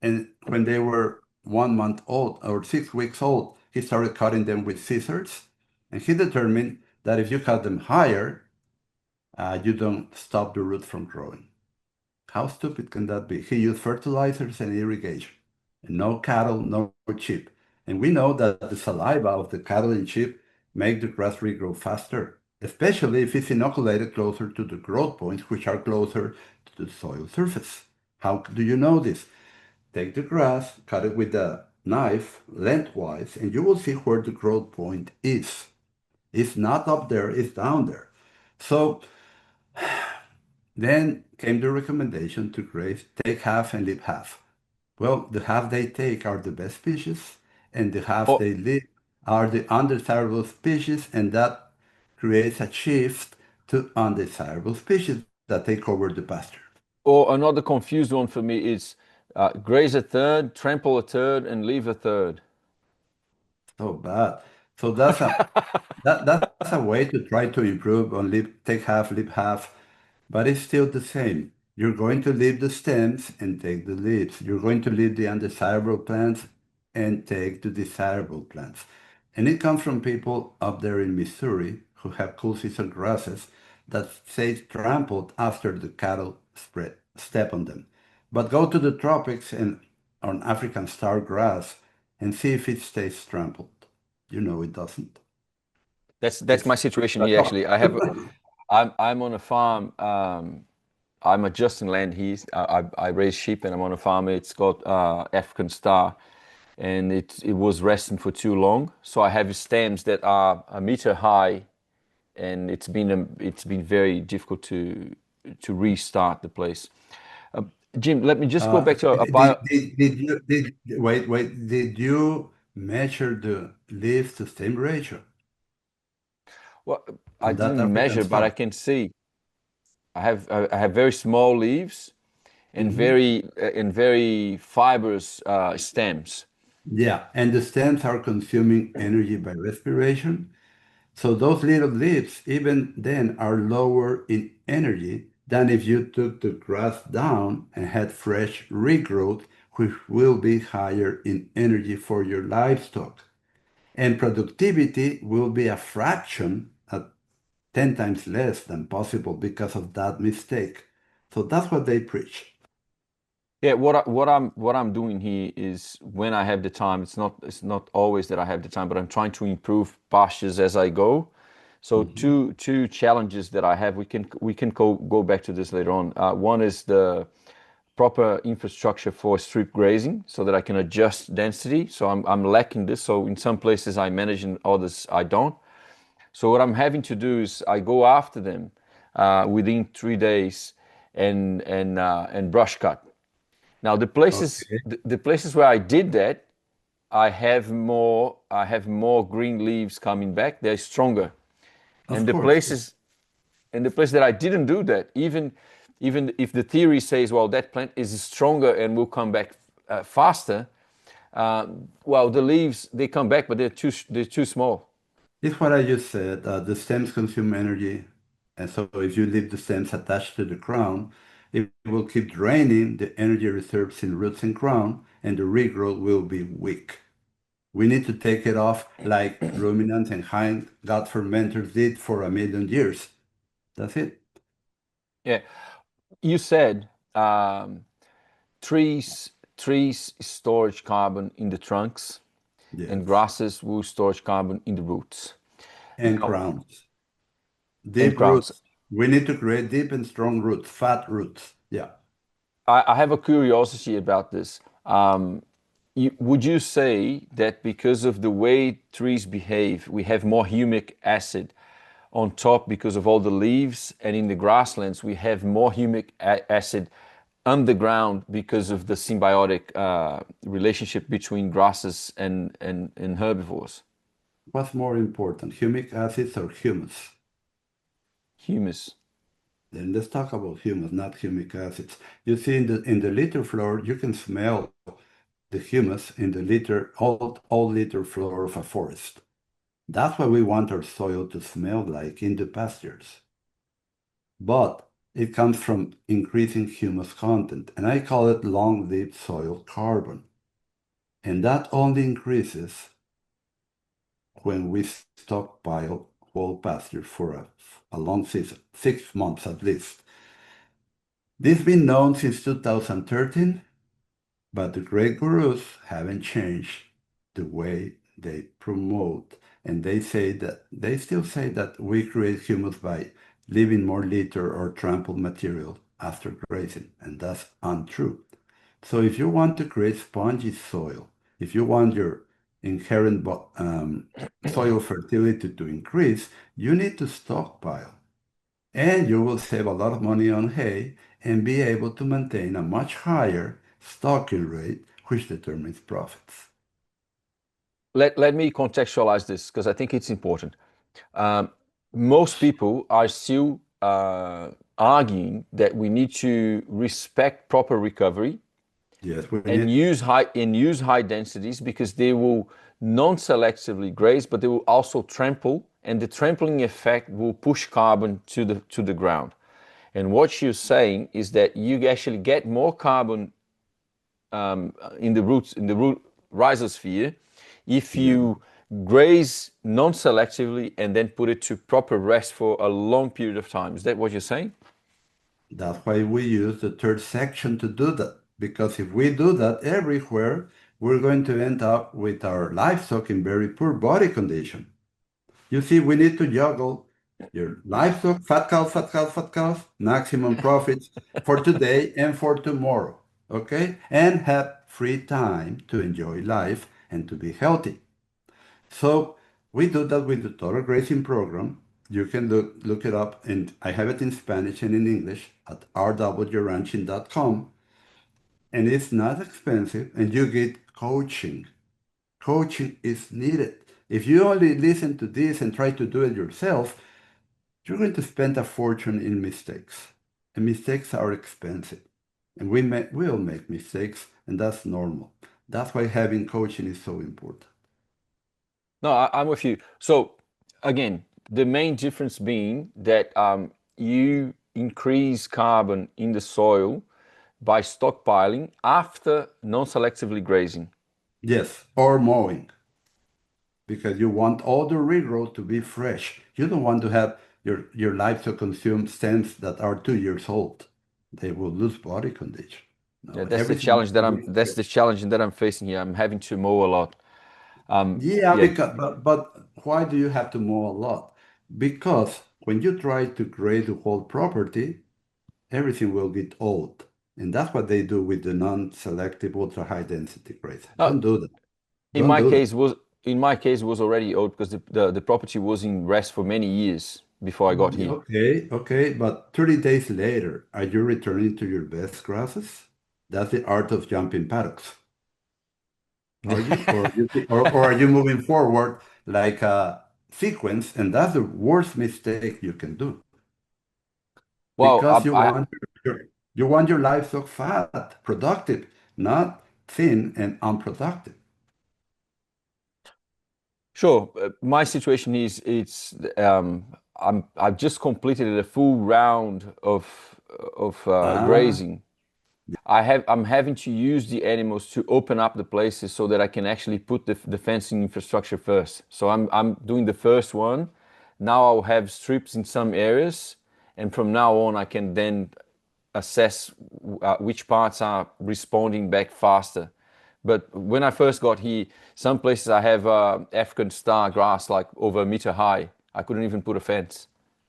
and when they were 1 month old or 6 weeks old, he started cutting them with scissors, and he determined that if you cut them higher, you don't stop the root from growing. How stupid can that be? He used fertilizers and irrigation. And no cattle, no sheep. And we know that the saliva of the cattle and sheep make the grass regrow faster, especially if it's inoculated closer to the growth points, which are closer to the soil surface. How do you know this? Take the grass, cut it with a knife lengthwise, and you will see where the growth point is. It's not up there, it's down there. So then came the recommendation to graze, take half and leave half. Well, the half they take are the best species, and the half Or they leave are the undesirable species, and that creates a shift to undesirable species that take over the pasture. or another confused one for me is graze a third, trample a third, and leave a third. So bad. So that's a way to try to improve on take half, leave half, but it's still the same. You're going to leave the stems and take the leaves. You're going to leave the undesirable plants and take the desirable plants. And it comes from people up there in Missouri who have cool season grasses that say trampled after the cattle step on them. But go to the tropics and on African star grass and see if it stays trampled. You know it doesn't. That's my It's situation a here. rock. Actually, I'm on a farm. I'm adjusting land here. I raise sheep and I'm on a farm. It's got African star, and it was resting for too long. So I have stems that are a meter high, and it's been very difficult to restart the place. Uh, Jim, let me just go Uh, back to a bio. did you measure the leaf to stem ratio Well, I on that didn't African measure, but I star? can see I have very small leaves and Mhm. very fibrous stems. Yeah, and the stems are consuming energy by respiration. So those little leaves, even then, are lower in energy than if you took the grass down and had fresh regrowth, which will be higher in energy for your livestock. And productivity will be a fraction, at 10 times less than possible because of that mistake. So that's what they preach. Yeah, what I'm doing here is when I have the time. It's not always that I have the time, but I'm trying to improve pastures as I go. So Mhm. two challenges that I have. We can go back to this later on. One is the proper infrastructure for strip grazing, so that I can adjust density. So I'm lacking this. So in some places I manage, in others I don't. So what I'm having to do is I go after them within 3 days and brush cut. Now Okay, the places where I did that, I have more green leaves coming back. They're stronger. of And the course. places and the places that I didn't do that, even if the theory says, well, that plant is stronger and will come back faster, well, the leaves they come back, but they're too small. It's what I just said. The stems consume energy. And so if you leave the stems attached to the crown, it will keep draining the energy reserves in roots and crown, and the regrowth will be weak. We need to take it off like ruminants and hind gut fermenters did for 1 million years. That's it. Yeah, you said trees storage carbon in the trunks, and Yes. grasses will storage carbon in the roots. And Now, crowns. and Deep crowns. roots. We need to create deep and strong roots, fat roots. Yeah. I have a curiosity about this. Would you say that because of the way trees behave, we have more humic acid on top because of all the leaves, and in the grasslands we have more humic acid underground because of the symbiotic relationship between grasses and herbivores? What's more important, humic acids or humus? Humus. Then let's talk about humus, not humic acids. You see, in the litter floor, you can smell the humus in the litter, all litter floor of a forest. That's what we want our soil to smell like in the pastures. But it comes from increasing humus content, and I call it long-lived soil carbon. And that only increases when we stockpile whole pasture for a long season, 6 months at least. This has been known since 2013, but the great gurus haven't changed the way they promote. And they still say that we create humus by leaving more litter or trampled material after grazing, and that's untrue. So if you want to create spongy soil, if you want your inherent soil fertility to increase, you need to stockpile. And you will save a lot of money on hay and be able to maintain a much higher stocking rate, which determines profits. Let me contextualize this because I think it's important. Um, Most people are still arguing that we need to respect proper recovery Yes, we and need. use high densities because they will non-selectively graze, but they will also trample, and the trampling effect will push carbon to the ground. And what you're saying is that you actually get more carbon in the root rhizosphere if Yeah, you graze non-selectively and then put it to proper rest for a long period of time. Is that what you're saying? that's why we use the third section to do that. Because if we do that everywhere, we're going to end up with our livestock in very poor body condition. You see, we need to juggle your livestock, fat cows, fat cows, fat cows, maximum profits for today and for tomorrow, okay? And have free time to enjoy life and to be healthy. So we do that with the total grazing program. You can look it up, and I have it in Spanish and in English at rwranching.com, and it's not expensive, and you get coaching. Coaching is needed. If you only listen to this and try to do it yourself, you're going to spend a fortune in mistakes. And mistakes are expensive. And we'll make mistakes, and that's normal. That's why having coaching is so important. No, I'm with you. So again, the main difference being that you increase carbon in the soil by stockpiling after non-selectively grazing. Yes, or mowing, because you want all the regrowth to be fresh. You don't want to have your livestock consume stems that are 2 years old. They will lose body condition. Yeah, No, everything needs to be that's the fresh. challenge that I'm facing here. I'm having to mow a lot. Yeah, Yeah. because but why do you have to mow a lot? Because when you try to grade the whole property, everything will get old. And that's what they do with the non-selective ultra high density grades. Now, Don't do that. in Don't my do that. case was in my case it was already old because the property was in rest for many years before I got Yeah, here. okay, okay, but 30 days later, are you returning to your best grasses? That's the art of jumping paddocks. Are you? Or are you moving forward like a sequence? And that's the worst mistake you can do Well, because you want your livestock fat, productive, not thin and unproductive. sure. My situation is I've just completed a full round of Ah, grazing. I'm having to use the animals to open up the places so that I can actually put the fencing infrastructure first. So I'm doing the first one. Now I'll have strips in some areas, and from now on I can then assess which parts are responding back faster. But when I first got here, some places I have African star grass like over a meter high. I couldn't even put a fence.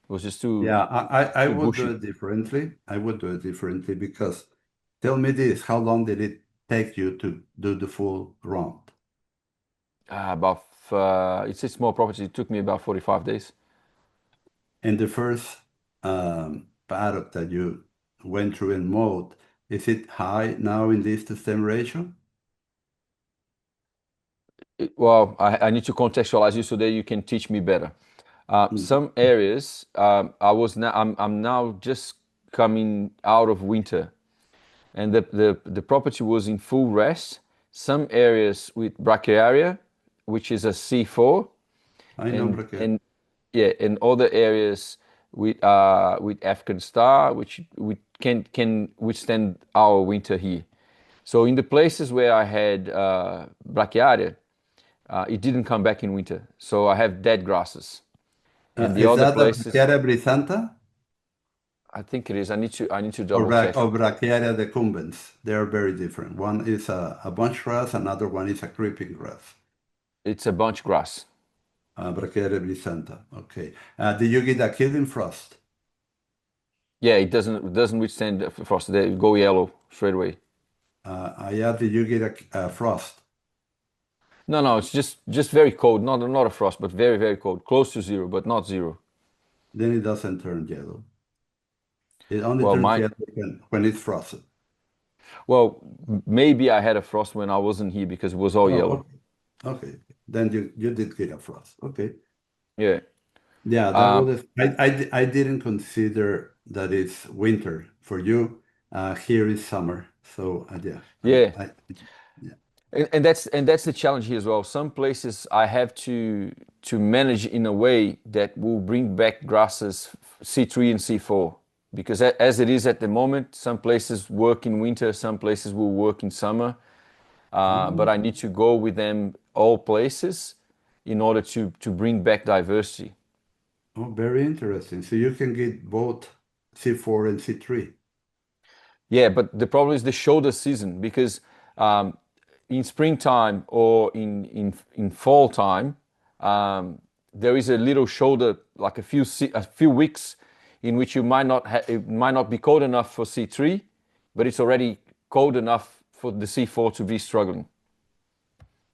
It was just yeah, I too would do bushy. it differently. I would do it differently because tell me this, how long did it take you to do the full round? About it's a small property. It took me about 45 days. And the first paddock that you went through and mowed, is it high now in this to stem ratio? Well, I need to contextualize you so that you can teach me better. Mm. Some areas, I'm now just coming out of winter, and the property was in full rest. Some areas with brachiaria, which is a C4, I know, and Braquet. yeah, and other areas with African star, which we can withstand our winter here. So in the places where I had brachiaria, it didn't come back in winter. So I have dead grasses. And the Is other that the places, Brachiaria brisanta I think it is. I need to double check. or Brachiaria decumbens? They are very different. One is a bunch grass, another one is a creeping grass. It's a bunch grass. Brachiaria brisanta. Okay. Did you get a killing frost? Yeah, it doesn't withstand frost. They go yellow straight away. Yeah, did you get a frost? No, no, it's just very cold. Not a frost, but very very cold, close to zero, but not zero. Then it doesn't turn yellow. It only Well, turns my yellow when it's frosted. well maybe I had a frost when I wasn't here because it was all Oh, yellow. okay. Okay. Then you did get a frost. Okay. Yeah. Yeah, that Um, was I didn't consider that it's winter for you. Here is summer. So yeah, yeah. yeah. And that's the challenge here as well. Some places I have to manage in a way that will bring back grasses C3 and C4 because as it is at the moment, some places work in winter, some places will work in summer. But Oh, I need to go with them all places in order to bring back diversity. oh, very interesting. So you can get both C4 and C3. Yeah, but the problem is the shoulder season because um, in springtime or in fall time, there is a little shoulder, like a few weeks, in which it might not be cold enough for C3, but it's already cold enough for the C4 to be struggling.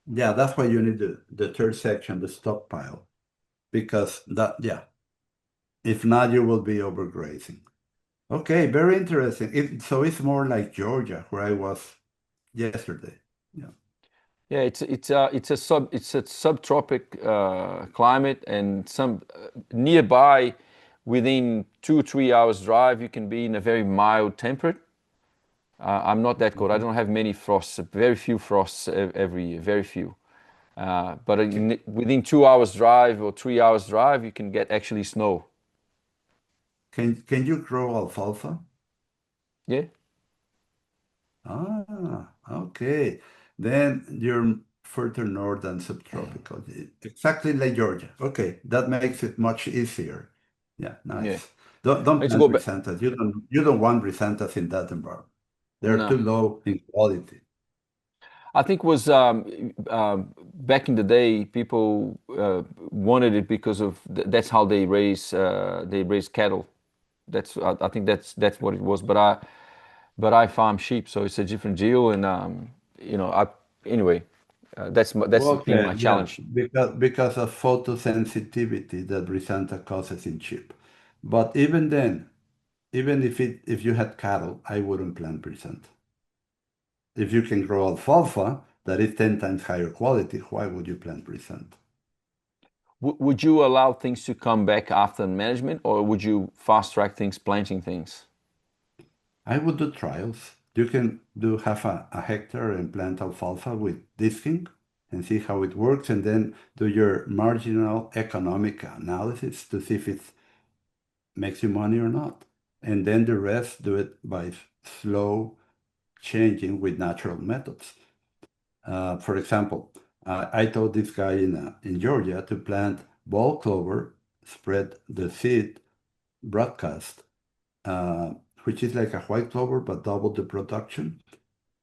Yeah, that's why you need the third section, the stockpile, because that yeah. If not, you will be overgrazing. Okay, very interesting. So it's more like Georgia, where I was yesterday. Yeah. Yeah, it's a subtropic climate, and some nearby, within 2 3 hours drive, you can be in a very mild temperate. I'm not that cold. I don't have many frosts. Very few frosts every year. Very few. But within 2 hours drive or 3 hours drive, you can get actually snow. Can you grow alfalfa? Yeah, Ah, okay. Then you're further north than subtropical, exactly like Georgia. Okay, that makes it much easier. Yeah, yeah. nice. Don't Let's plant go back. chrysanthemums. You don't want chrysanthemums in that environment. They're too No. low in quality. I think was back in the day, people wanted it because of that's how they raise cattle. I think that's what it was. But I farm sheep, so it's a different deal. And I anyway, that's been Okay, my yeah, challenge. because of photosensitivity that Brisanta causes in sheep. But even then, even if you had cattle, I wouldn't plant Brisanta. If you can grow alfalfa that is 10 times higher quality, why would you plant Brisanta? Would you allow things to come back after management, or would you fast track things, planting things? I would do trials. You can do half a hectare and plant alfalfa with disking and see how it works, and then do your marginal economic analysis to see if it makes you money or not. And then the rest do it by slow changing with natural methods. For example, I told this guy in Georgia to plant ball clover, spread the seed broadcast, which is like a white clover but double the production,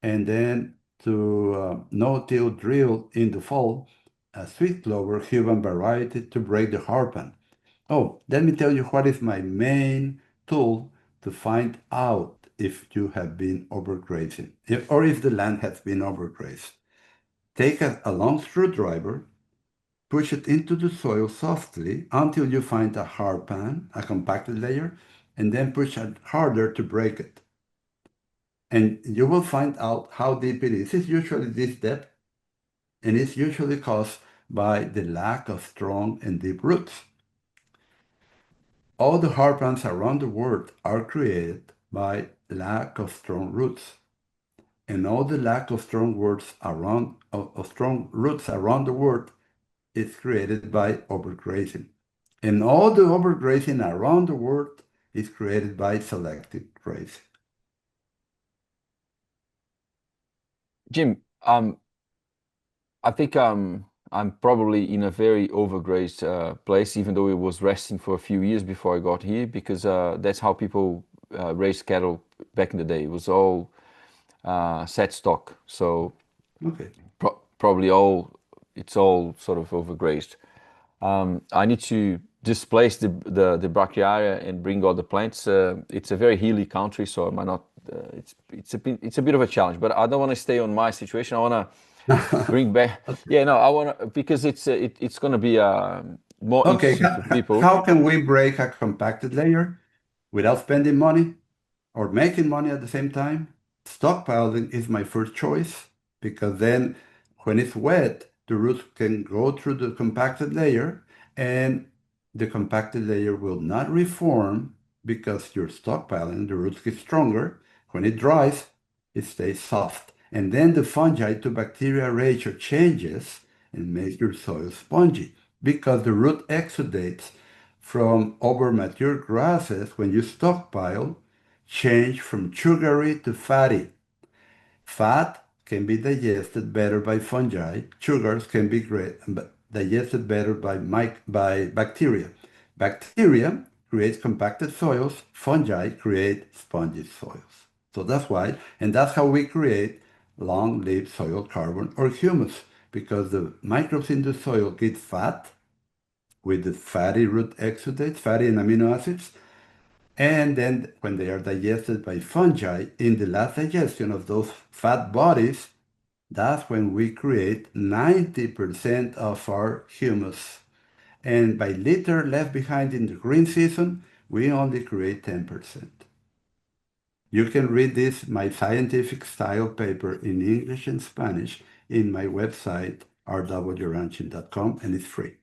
and then to no-till drill in the fall a sweet clover Cuban variety to break the harpan. Oh, let me tell you what is my main tool to find out if you have been overgrazing, or if the land has been overgrazed. Take a long screwdriver, push it into the soil softly until you find a hard pan, a compacted layer, and then push it harder to break it. And you will find out how deep it is. It's usually this depth, and it's usually caused by the lack of strong and deep roots. All the hard pans around the world are created by lack of strong roots. And all the lack of strong strong roots around the world is created by overgrazing. And all the overgrazing around the world is created by selective grazing. Jim, I think I'm probably in a very overgrazed place, even though it was resting for a few years before I got here, because that's how people raised cattle back in the day. It was all set stock, so Okay. probably it's all sort of overgrazed. I need to displace the brachiaria and bring all the plants. It's a very hilly country, so I might not. It's a bit of a challenge, but I don't want to stay on my situation. I want to bring back. Yeah, no, I want to, because it's going to be more Okay, interesting for people. how can we break a compacted layer without spending money or making money at the same time? Stockpiling is my first choice because then when it's wet, the roots can go through the compacted layer and the compacted layer will not reform because you're stockpiling, the roots get stronger. When it dries, it stays soft. And then the fungi to bacteria ratio changes and makes your soil spongy because the root exudates from over mature grasses when you stockpile change from sugary to fatty. Fat can be digested better by fungi. Sugars can be digested better by bacteria. Bacteria create compacted soils. Fungi create spongy soils. So that's why, and that's how we create long-lived soil carbon or humus, because the microbes in the soil get fat with the fatty root exudates, fatty and amino acids, and then when they are digested by fungi, in the last digestion of those fat bodies, that's when we create 90% of our humus. And by litter left behind in the green season, we only create 10%. You can read this, my scientific style paper in English and Spanish in my website, rwranching.com, and it's free.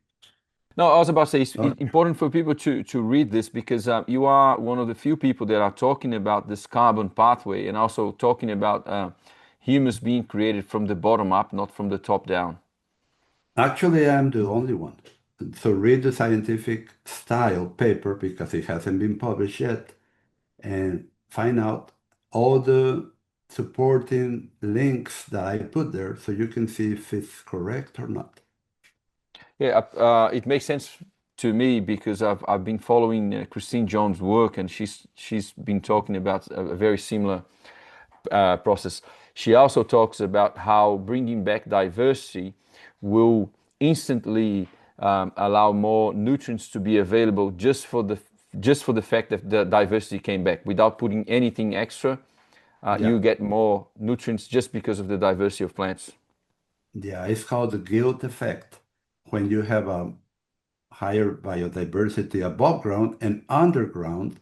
No, I was about to say it's Okay. important for people to read this because you are one of the few people that are talking about this carbon pathway and also talking about humus being created from the bottom up, not from the top down. Actually, I'm the only one. So read the scientific style paper because it hasn't been published yet and find out all the supporting links that I put there so you can see if it's correct or not. Yeah, it makes sense to me because I've been following Christine Jones' work and she's been talking about a very similar process. She also talks about how bringing back diversity will instantly allow more nutrients to be available just for the fact that the diversity came back without putting anything extra. Yeah. You get more nutrients just because of the diversity of plants. Yeah, it's called the guilt effect. When you have a higher biodiversity above ground and underground,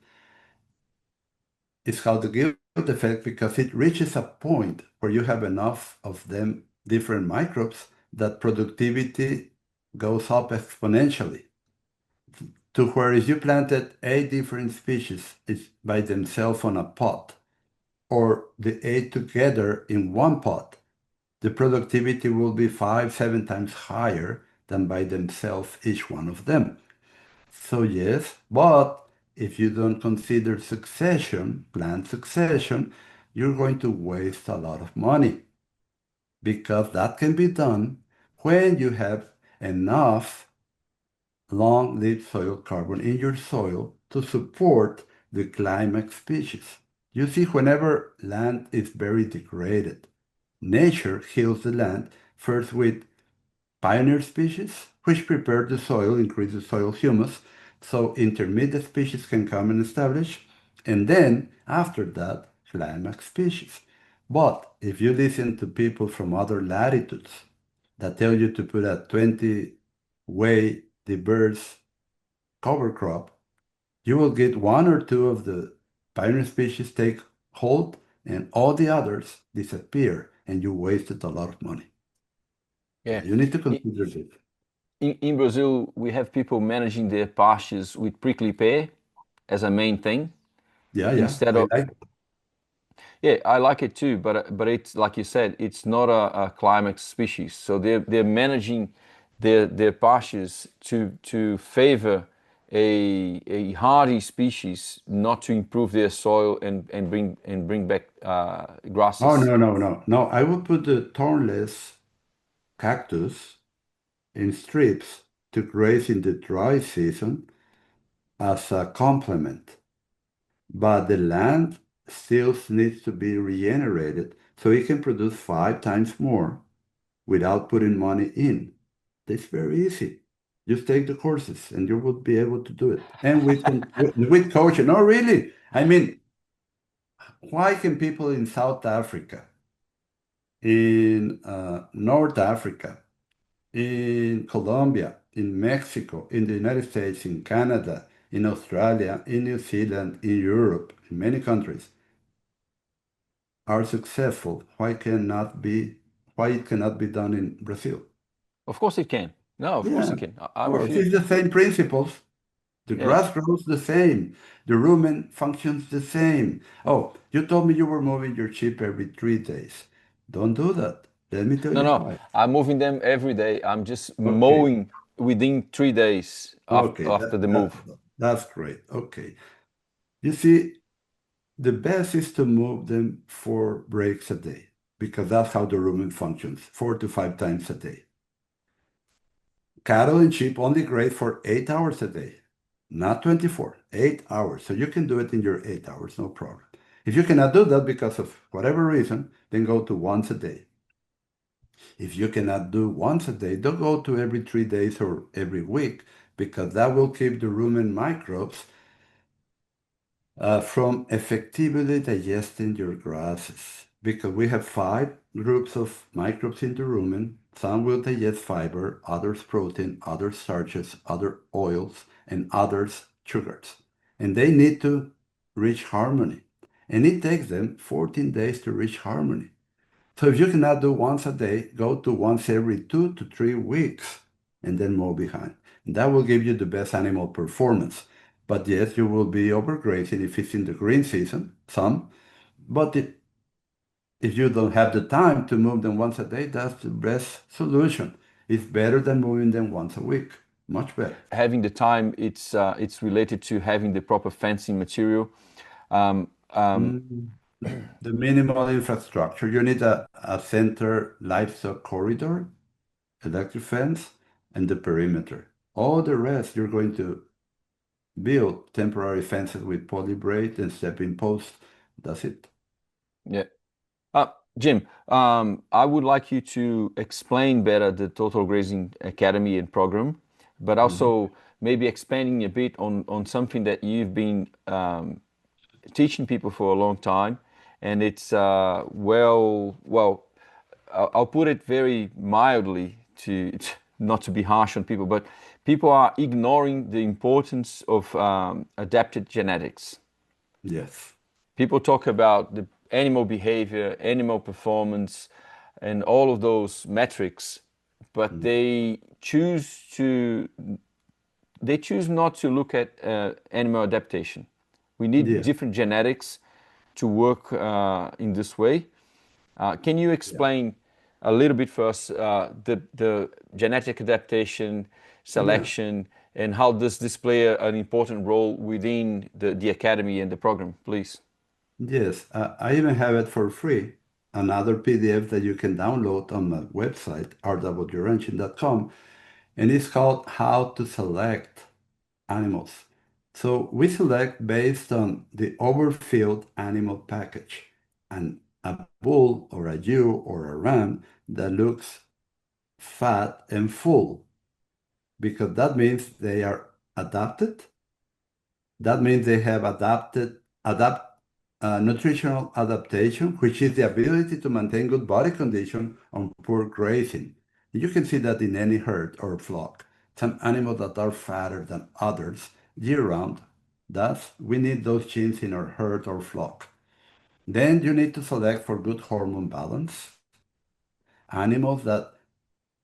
it's called the guilt effect because it reaches a point where you have enough of them, different microbes, that productivity goes up exponentially. To where if you planted 8 different species by themselves on a pot, or the 8 together in one pot, the productivity will be 5, 7 times higher than by themselves, each one of them. So yes, but if you don't consider succession, plant succession, you're going to waste a lot of money because that can be done when you have enough long-lived soil carbon in your soil to support the climate species. You see, whenever land is very degraded, nature heals the land first with pioneer species, which prepare the soil, increase the soil humus, so intermediate species can come and establish, and then after that, climax species. But if you listen to people from other latitudes that tell you to put a 20-way diverse cover crop, you will get one or two of the pioneer species take hold and all the others disappear and you wasted a lot of money. Yeah. Yeah, you need to In, consider this. in Brazil, we have people managing their pastures with prickly pear as a main thing Yeah, yeah, instead I of. like Yeah, I like it too, but it's like you said, it's not a climax species. So they're managing their pastures to favor a hardy species, not to improve their soil and bring back Oh, grasses. no, no, no. No, I would put the thornless cactus in strips to graze in the dry season as a complement. But the land still needs to be regenerated so it can produce 5 times more without putting money in. It's very easy. Just take the courses and you will be able to do it. And with coaching. No, really. I mean, why can people in South Africa, in North Africa, in Colombia, in Mexico, in the United States, in Canada, in Australia, in New Zealand, in Europe, in many countries, are successful? Why it cannot be done in Brazil? Of course it can. No, of course Yeah, it of can. I'm with course. you. It's the same principles. The Yeah. grass grows the same. The rumen functions the same. Oh, you told me you were moving your sheep every 3 days. Don't do that. Let me tell No, you no, why. I'm moving them every day. I'm just Okay. mowing within 3 days Okay. after the move. That's great. Okay. You see, the best is to move them 4 breaks a day because that's how the rumen functions, 4 to 5 times a day. Cattle and sheep only graze for 8 hours a day, not 24, 8 hours. So you can do it in your 8 hours, no problem. If you cannot do that because of whatever reason, then go to once a day. If you cannot do once a day, don't go to every 3 days or every week because that will keep the rumen microbes from effectively digesting your grasses. because we have 5 groups of microbes in the rumen. Some will digest fiber, others protein, others starches, other oils, and others sugars. And they need to reach harmony. And it takes them 14 days to reach harmony. So if you cannot do once a day, go to once every 2 to 3 weeks and then move behind. And that will give you the best animal performance. But yes, you will be overgrazing if it's in the green season, some. But if you don't have the time to move them once a day, that's the best solution. It's better than moving them once a week. Much better. Having the time, it's related to having the proper fencing material. Um, um, Mm, The minimal infrastructure. You need a center livestock corridor, electric fence, and the perimeter. All the rest, you're going to build temporary fences with polybraid and stepping posts. That's it. yeah. Uh, Jim, I would like you to explain better the Total Grazing Academy and program, but Mhm. also maybe expanding a bit on something that you've been teaching people for a long time, and it's well, I'll put it very mildly to not to be harsh on people, but people are ignoring the importance of adapted genetics. Yes. People talk about the animal behavior, animal performance, and all of those metrics, but Mm. they choose not to look at animal adaptation. We need Yeah. different genetics to work in this way. Can you Yeah. explain a little bit first the genetic adaptation, Yeah. selection, and how does this play an important role within the academy and the program, please? Yes. I even have it for free. Another PDF that you can download on my website, rwranching.com, and it's called How to Select Animals. So we select based on the overfilled animal package. And a bull or a ewe or a ram that looks fat and full, because that means they are adapted. That means they have nutritional adaptation, which is the ability to maintain good body condition on poor grazing. You can see that in any herd or flock. Some animals that are fatter than others year-round. Thus, we need those genes in our herd or flock. Then you need to select for good hormone balance. Animals that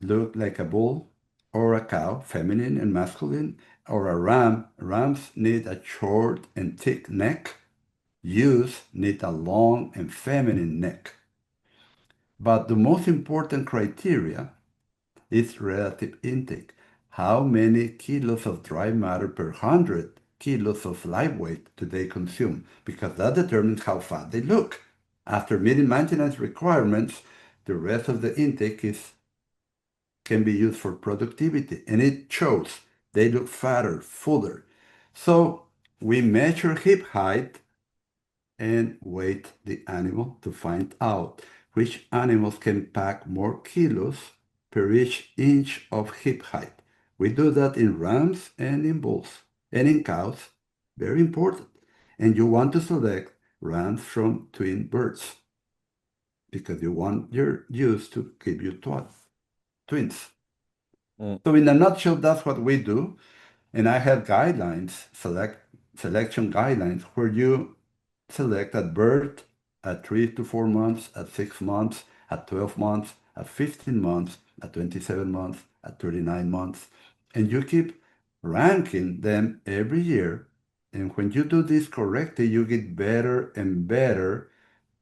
look like a bull or a cow, feminine and masculine, or a ram. Rams need a short and thick neck. Ewes need a long and feminine neck. But the most important criteria is relative intake. How many kilos of dry matter per 100 kilos of live weight do they consume? Because that determines how fat they look. After meeting maintenance requirements, the rest of the intake can be used for productivity, and it shows they look fatter, fuller. So we measure hip height and weight the animal to find out which animals can pack more kilos per each inch of hip height. We do that in rams and in bulls and in cows. Very important. And you want to select rams from twin birds because you want your ewes to give you twins. Mm. So in a nutshell, that's what we do. And I have guidelines, selection guidelines, where you select at birth, at 3 to 4 months, at 6 months, at 12 months, at 15 months, at 27 months, at 39 months. And you keep ranking them every year. And when you do this correctly, you get better and better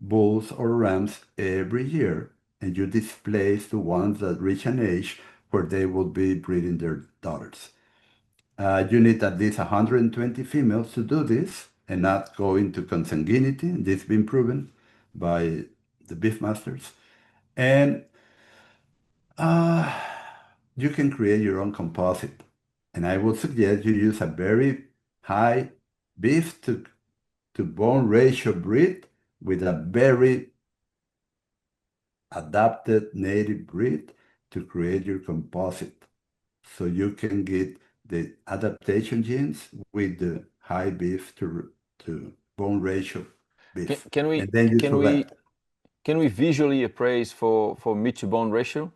bulls or rams every year. And you displace the ones that reach an age where they will be breeding their daughters. You need at least 120 females to do this and not go into consanguinity. This has been proven by the beef masters. And uh, you can create your own composite. And I would suggest you use a very high beef to bone ratio breed with a very adapted native breed to create your composite. So you can get the adaptation genes with the high beef to bone ratio Can, beef. can And we then you can we select. can we visually appraise for meat to bone ratio?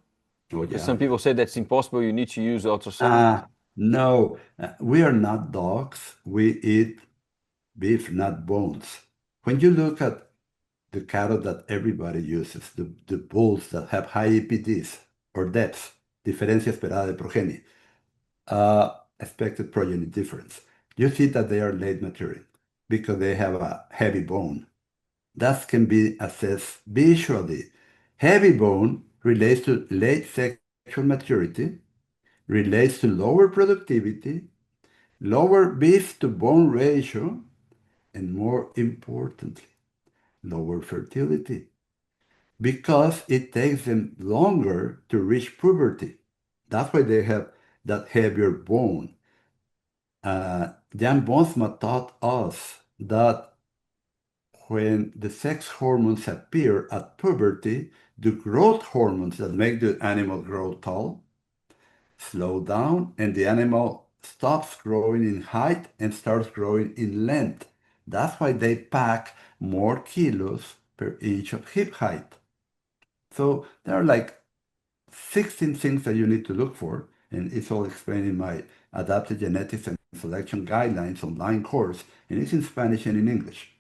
Oh, Because yeah. some people say that's impossible. You need to use ultrasound. No, we are not dogs. We eat beef, not bones. When you look at the cattle that everybody uses, the bulls that have high EPDs or depths, diferencia esperada de progeny, expected progeny difference, you see that they are late maturing because they have a heavy bone. That can be assessed visually. Heavy bone relates to late sexual maturity, relates to lower productivity, lower beef to bone ratio, and more importantly, lower fertility because it takes them longer to reach puberty. That's why they have that heavier bone. Jan Bonsma taught us that when the sex hormones appear at puberty, the growth hormones that make the animal grow tall slow down and the animal stops growing in height and starts growing in length. That's why they pack more kilos per inch of hip height. So there are like 16 things that you need to look for, and it's all explained in my Adapted Genetics and Selection Guidelines online course, and it's in Spanish and in English.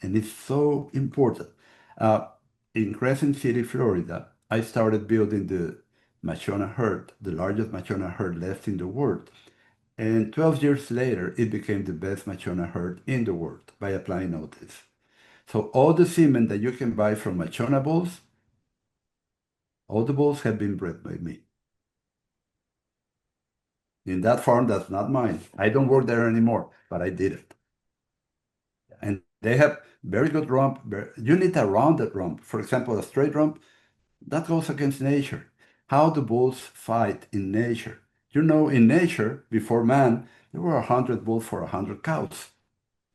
And it's so important. Uh, in Crescent City, Florida, I started building the Machona herd, the largest Machona herd left in the world. And 12 years later, it became the best Machona herd in the world by applying all this. So all the semen that you can buy from Machona bulls, all the bulls have been bred by me. In that farm, that's not mine. I don't work there anymore, but I did it. And they have very good rump. You need a rounded rump. For example, a straight rump, that goes against nature. How the bulls fight in nature. You know, in nature, before man, there were 100 bulls for 100 cows.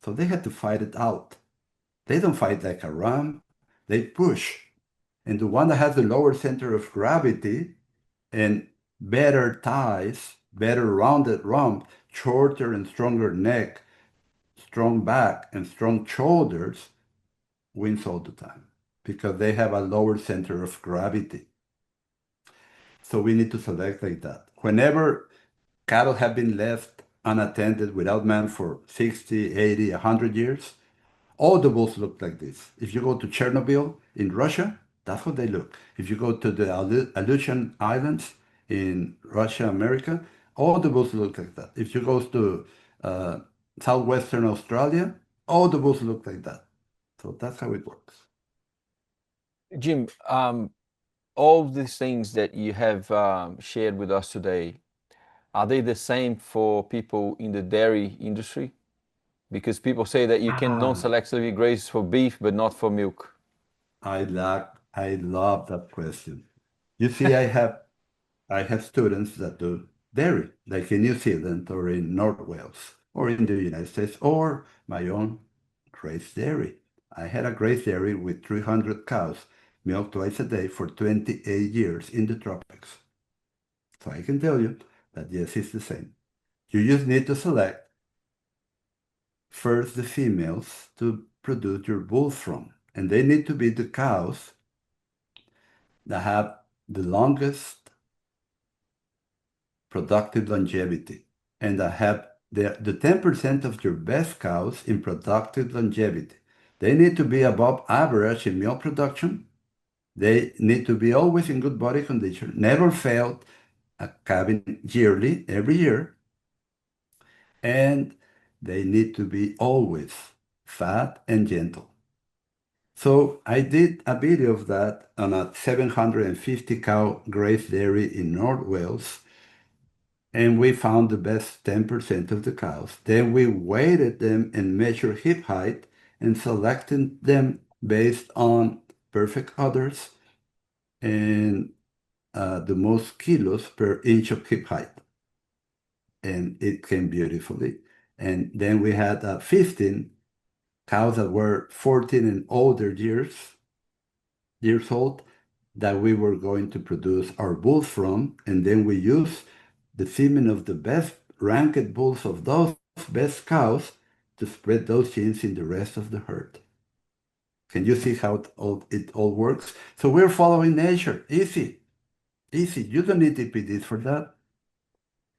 So they had to fight it out. They don't fight like a ram, they push. And the one that has the lower center of gravity and better thighs, better rounded rump, shorter and stronger neck, strong back, and strong shoulders wins all the time because they have a lower center of gravity. So we need to select like that. Whenever cattle have been left unattended without man for 60, 80, 100 years, all the bulls look like this. If you go to Chernobyl in Russia, that's what they look. If you go to the Aleutian Islands in Russia, America, all the bulls look like that. If you go to uh, southwestern Australia, all the bulls look like that. So that's how it works. Jim, all these things that you have shared with us today, are they the same for people in the dairy industry? Because people say that you can Ah, non-selectively graze for beef, but not for milk. I love that question. You see, I have students that do dairy, like in New Zealand or in North Wales or in the United States, or my own Grace Dairy. I had a Grace Dairy with 300 cows, milked twice a day for 28 years in the tropics. So I can tell you that yes, it's the same. You just need to select first the females to produce your bulls from, and they need to be the cows that have the longest productive longevity and that have the 10% of your best cows in productive longevity. They need to be above average in milk production. They need to be always in good body condition, never failed a calving yearly, every year, and they need to be always fat and gentle. So I did a video of that on a 750 cow Grace dairy in North Wales, and we found the best 10% of the cows. Then we weighted them and measured hip height and selected them based on perfect udders and the most kilos per inch of hip height. And it came beautifully. And then we had 15 cows that were 14 and older years old that we were going to produce our bulls from, and then we use the semen of the best ranked bulls of those best cows to spread those genes in the rest of the herd. Can you see how it all works? So we're following nature. Easy, easy. You don't need DPDs for that.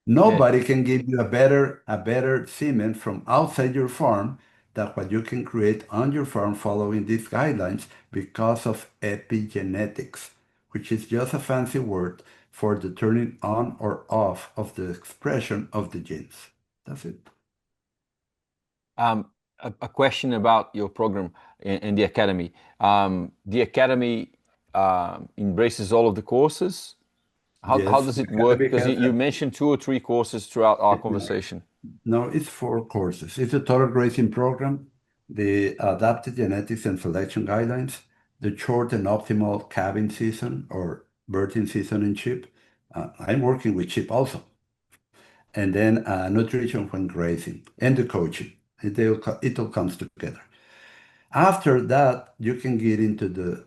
Yeah. Nobody can give you a better semen from outside your farm than what you can create on your farm following these guidelines because of epigenetics, which is just a fancy word for the turning on or off of the expression of the genes. That's it. A question about your program in the academy. The academy embraces all of the courses. How Yes, does the it work? academy Because has you mentioned 2 or 3 courses throughout our conversation. no, it's 4 courses. It's a total grazing program, the adapted genetics and selection guidelines, the short and optimal calving season or birthing season in sheep. I'm working with sheep also. And then nutrition when grazing and the coaching. It all comes together. After that, you can get into the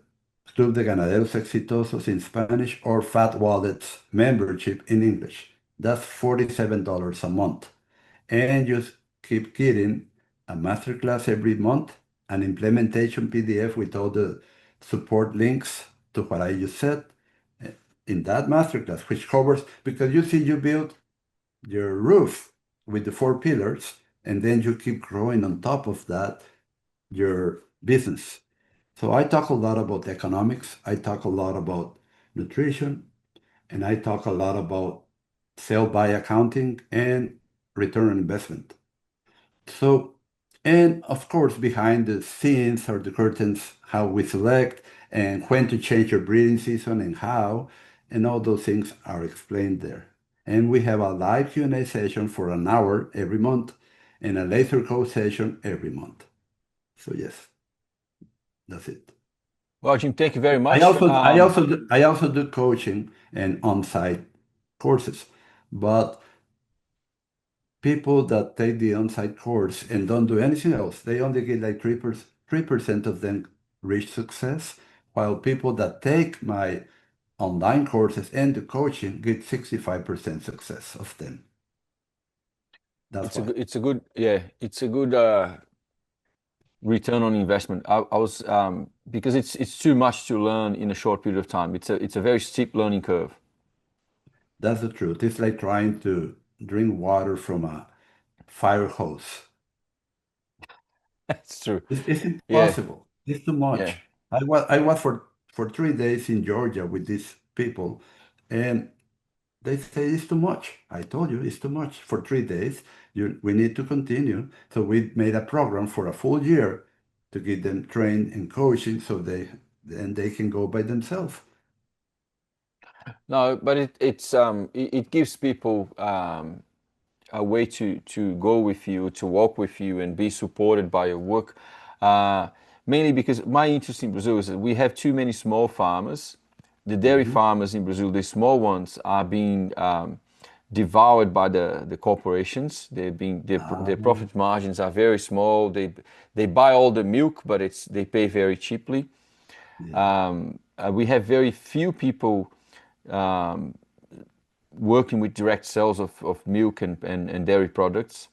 Club de Ganaderos Exitosos in Spanish or Fat Wallets membership in English. That's $47 a month. And you keep getting a masterclass every month, an implementation PDF with all the support links to what I just said in that masterclass, which covers, because you see, you build your roof with the 4 pillars, and then you keep growing on top of that your business. So I talk a lot about economics, I talk a lot about nutrition, and I talk a lot about sell by accounting and return on investment. So, and of course, behind the scenes or the curtains, how we select and when to change your breeding season and how, and all those things are explained there. And we have a live Q&A session for an hour every month and a laser code session every month. So yes, that's it. Well, Jim, thank you very I much. also I also do, I also do coaching and on-site courses, but people that take the on-site course and don't do anything else, they only get like 3% of them reach success, while people that take my online courses and the coaching get 65% success of them. That's why. It's a good, yeah, it's a good return on investment. I was because it's too much to learn in a short period of time. It's a very steep learning curve. That's the truth. It's like trying to drink water from a fire hose. That's true. It's Yeah, impossible. It's too yeah. much. I was for 3 days in Georgia with these people, and they say it's too much. I told you it's too much for 3 days. We need to continue. So we made a program for a full year to get them trained in coaching, so they can go by themselves. No, but it gives people a way to go with you, to walk with you, and be supported by your work. Uh, Mainly because my interest in Brazil is that we have too many small farmers. The dairy Mhm. farmers in Brazil, the small ones, are being devoured by the corporations. Their Um, profit margins are very small. They buy all the milk, but they pay very cheaply. yeah. We have very few people um, working with direct sales of milk and dairy products.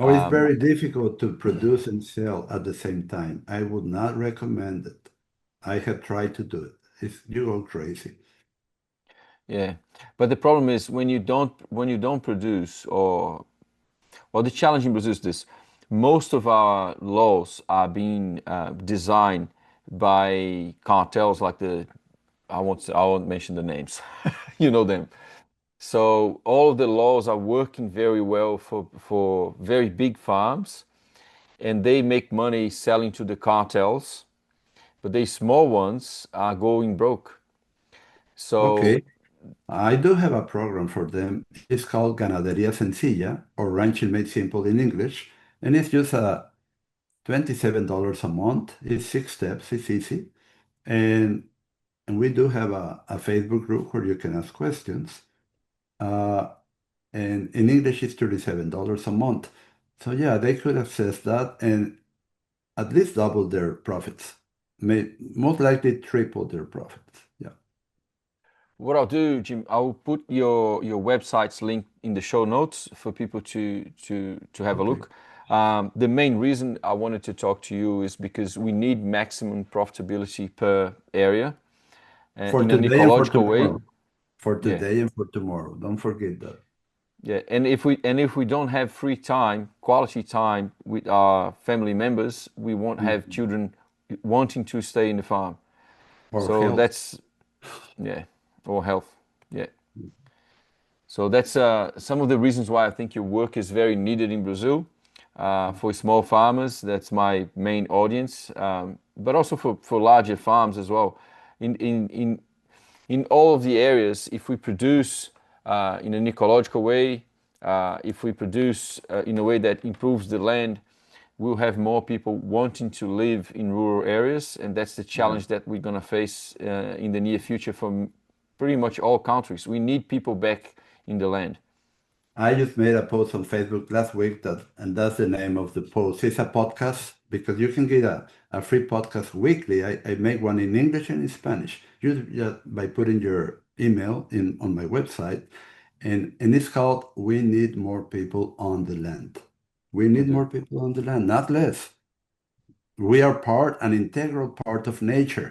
Oh, it's very difficult to produce and sell at the same time. I would not recommend it. I have tried to do it. You go crazy. Yeah, but the problem is when you don't produce or the challenge in Brazil is this: most of our laws are being designed by cartels like I won't mention the names, you know them. So all of the laws are working very well for very big farms, and they make money selling to the cartels, but the small ones are going broke. So Okay. I do have a program for them. It's called Ganadería Sencilla or Ranching Made Simple in English. And it's just $27 a month. It's 6 steps. It's easy. And we do have a Facebook group where you can ask questions. Uh, and in English, it's $37 a month. So yeah, they could access that and at least double their profits. Most likely triple their profits. Yeah. what I'll do, Jim, I'll put your website's link in the show notes for people to have a Okay. look. The main reason I wanted to talk to you is because we need maximum profitability per area For in an today and for ecological way. tomorrow. For Yeah, today and for tomorrow. Don't forget that. yeah. And if we don't have free time, quality time with our family members, we won't have Mhm. children wanting to stay in the farm. Or So health. that's yeah, or health. Yeah. So that's some of the reasons why I think your work is very needed in Brazil. For small farmers, that's my main audience, but also for larger farms as well. In all of the areas, if we produce in an ecological way, if we produce in a way that improves the land, we'll have more people wanting to live in rural areas, and that's the Yeah. challenge that we're going to face in the near future from pretty much all countries. We need people back in the land. I just made a post on Facebook last week and that's the name of the post. It's a podcast because you can get a free podcast weekly. I make one in English and in Spanish. Just by putting your email in on my website, and it's called "We Need More People on the Land." We We need do. more people on the land, not less. We are an integral part of nature.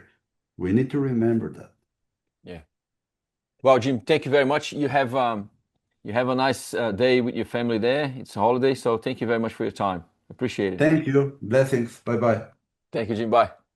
We need to remember that. Yeah. Well, Jim, thank you very much. You have a nice day with your family there. It's a holiday, so thank you very much for your time. Appreciate it. Thank you. Blessings. Bye bye. Thank you, Jim. Bye.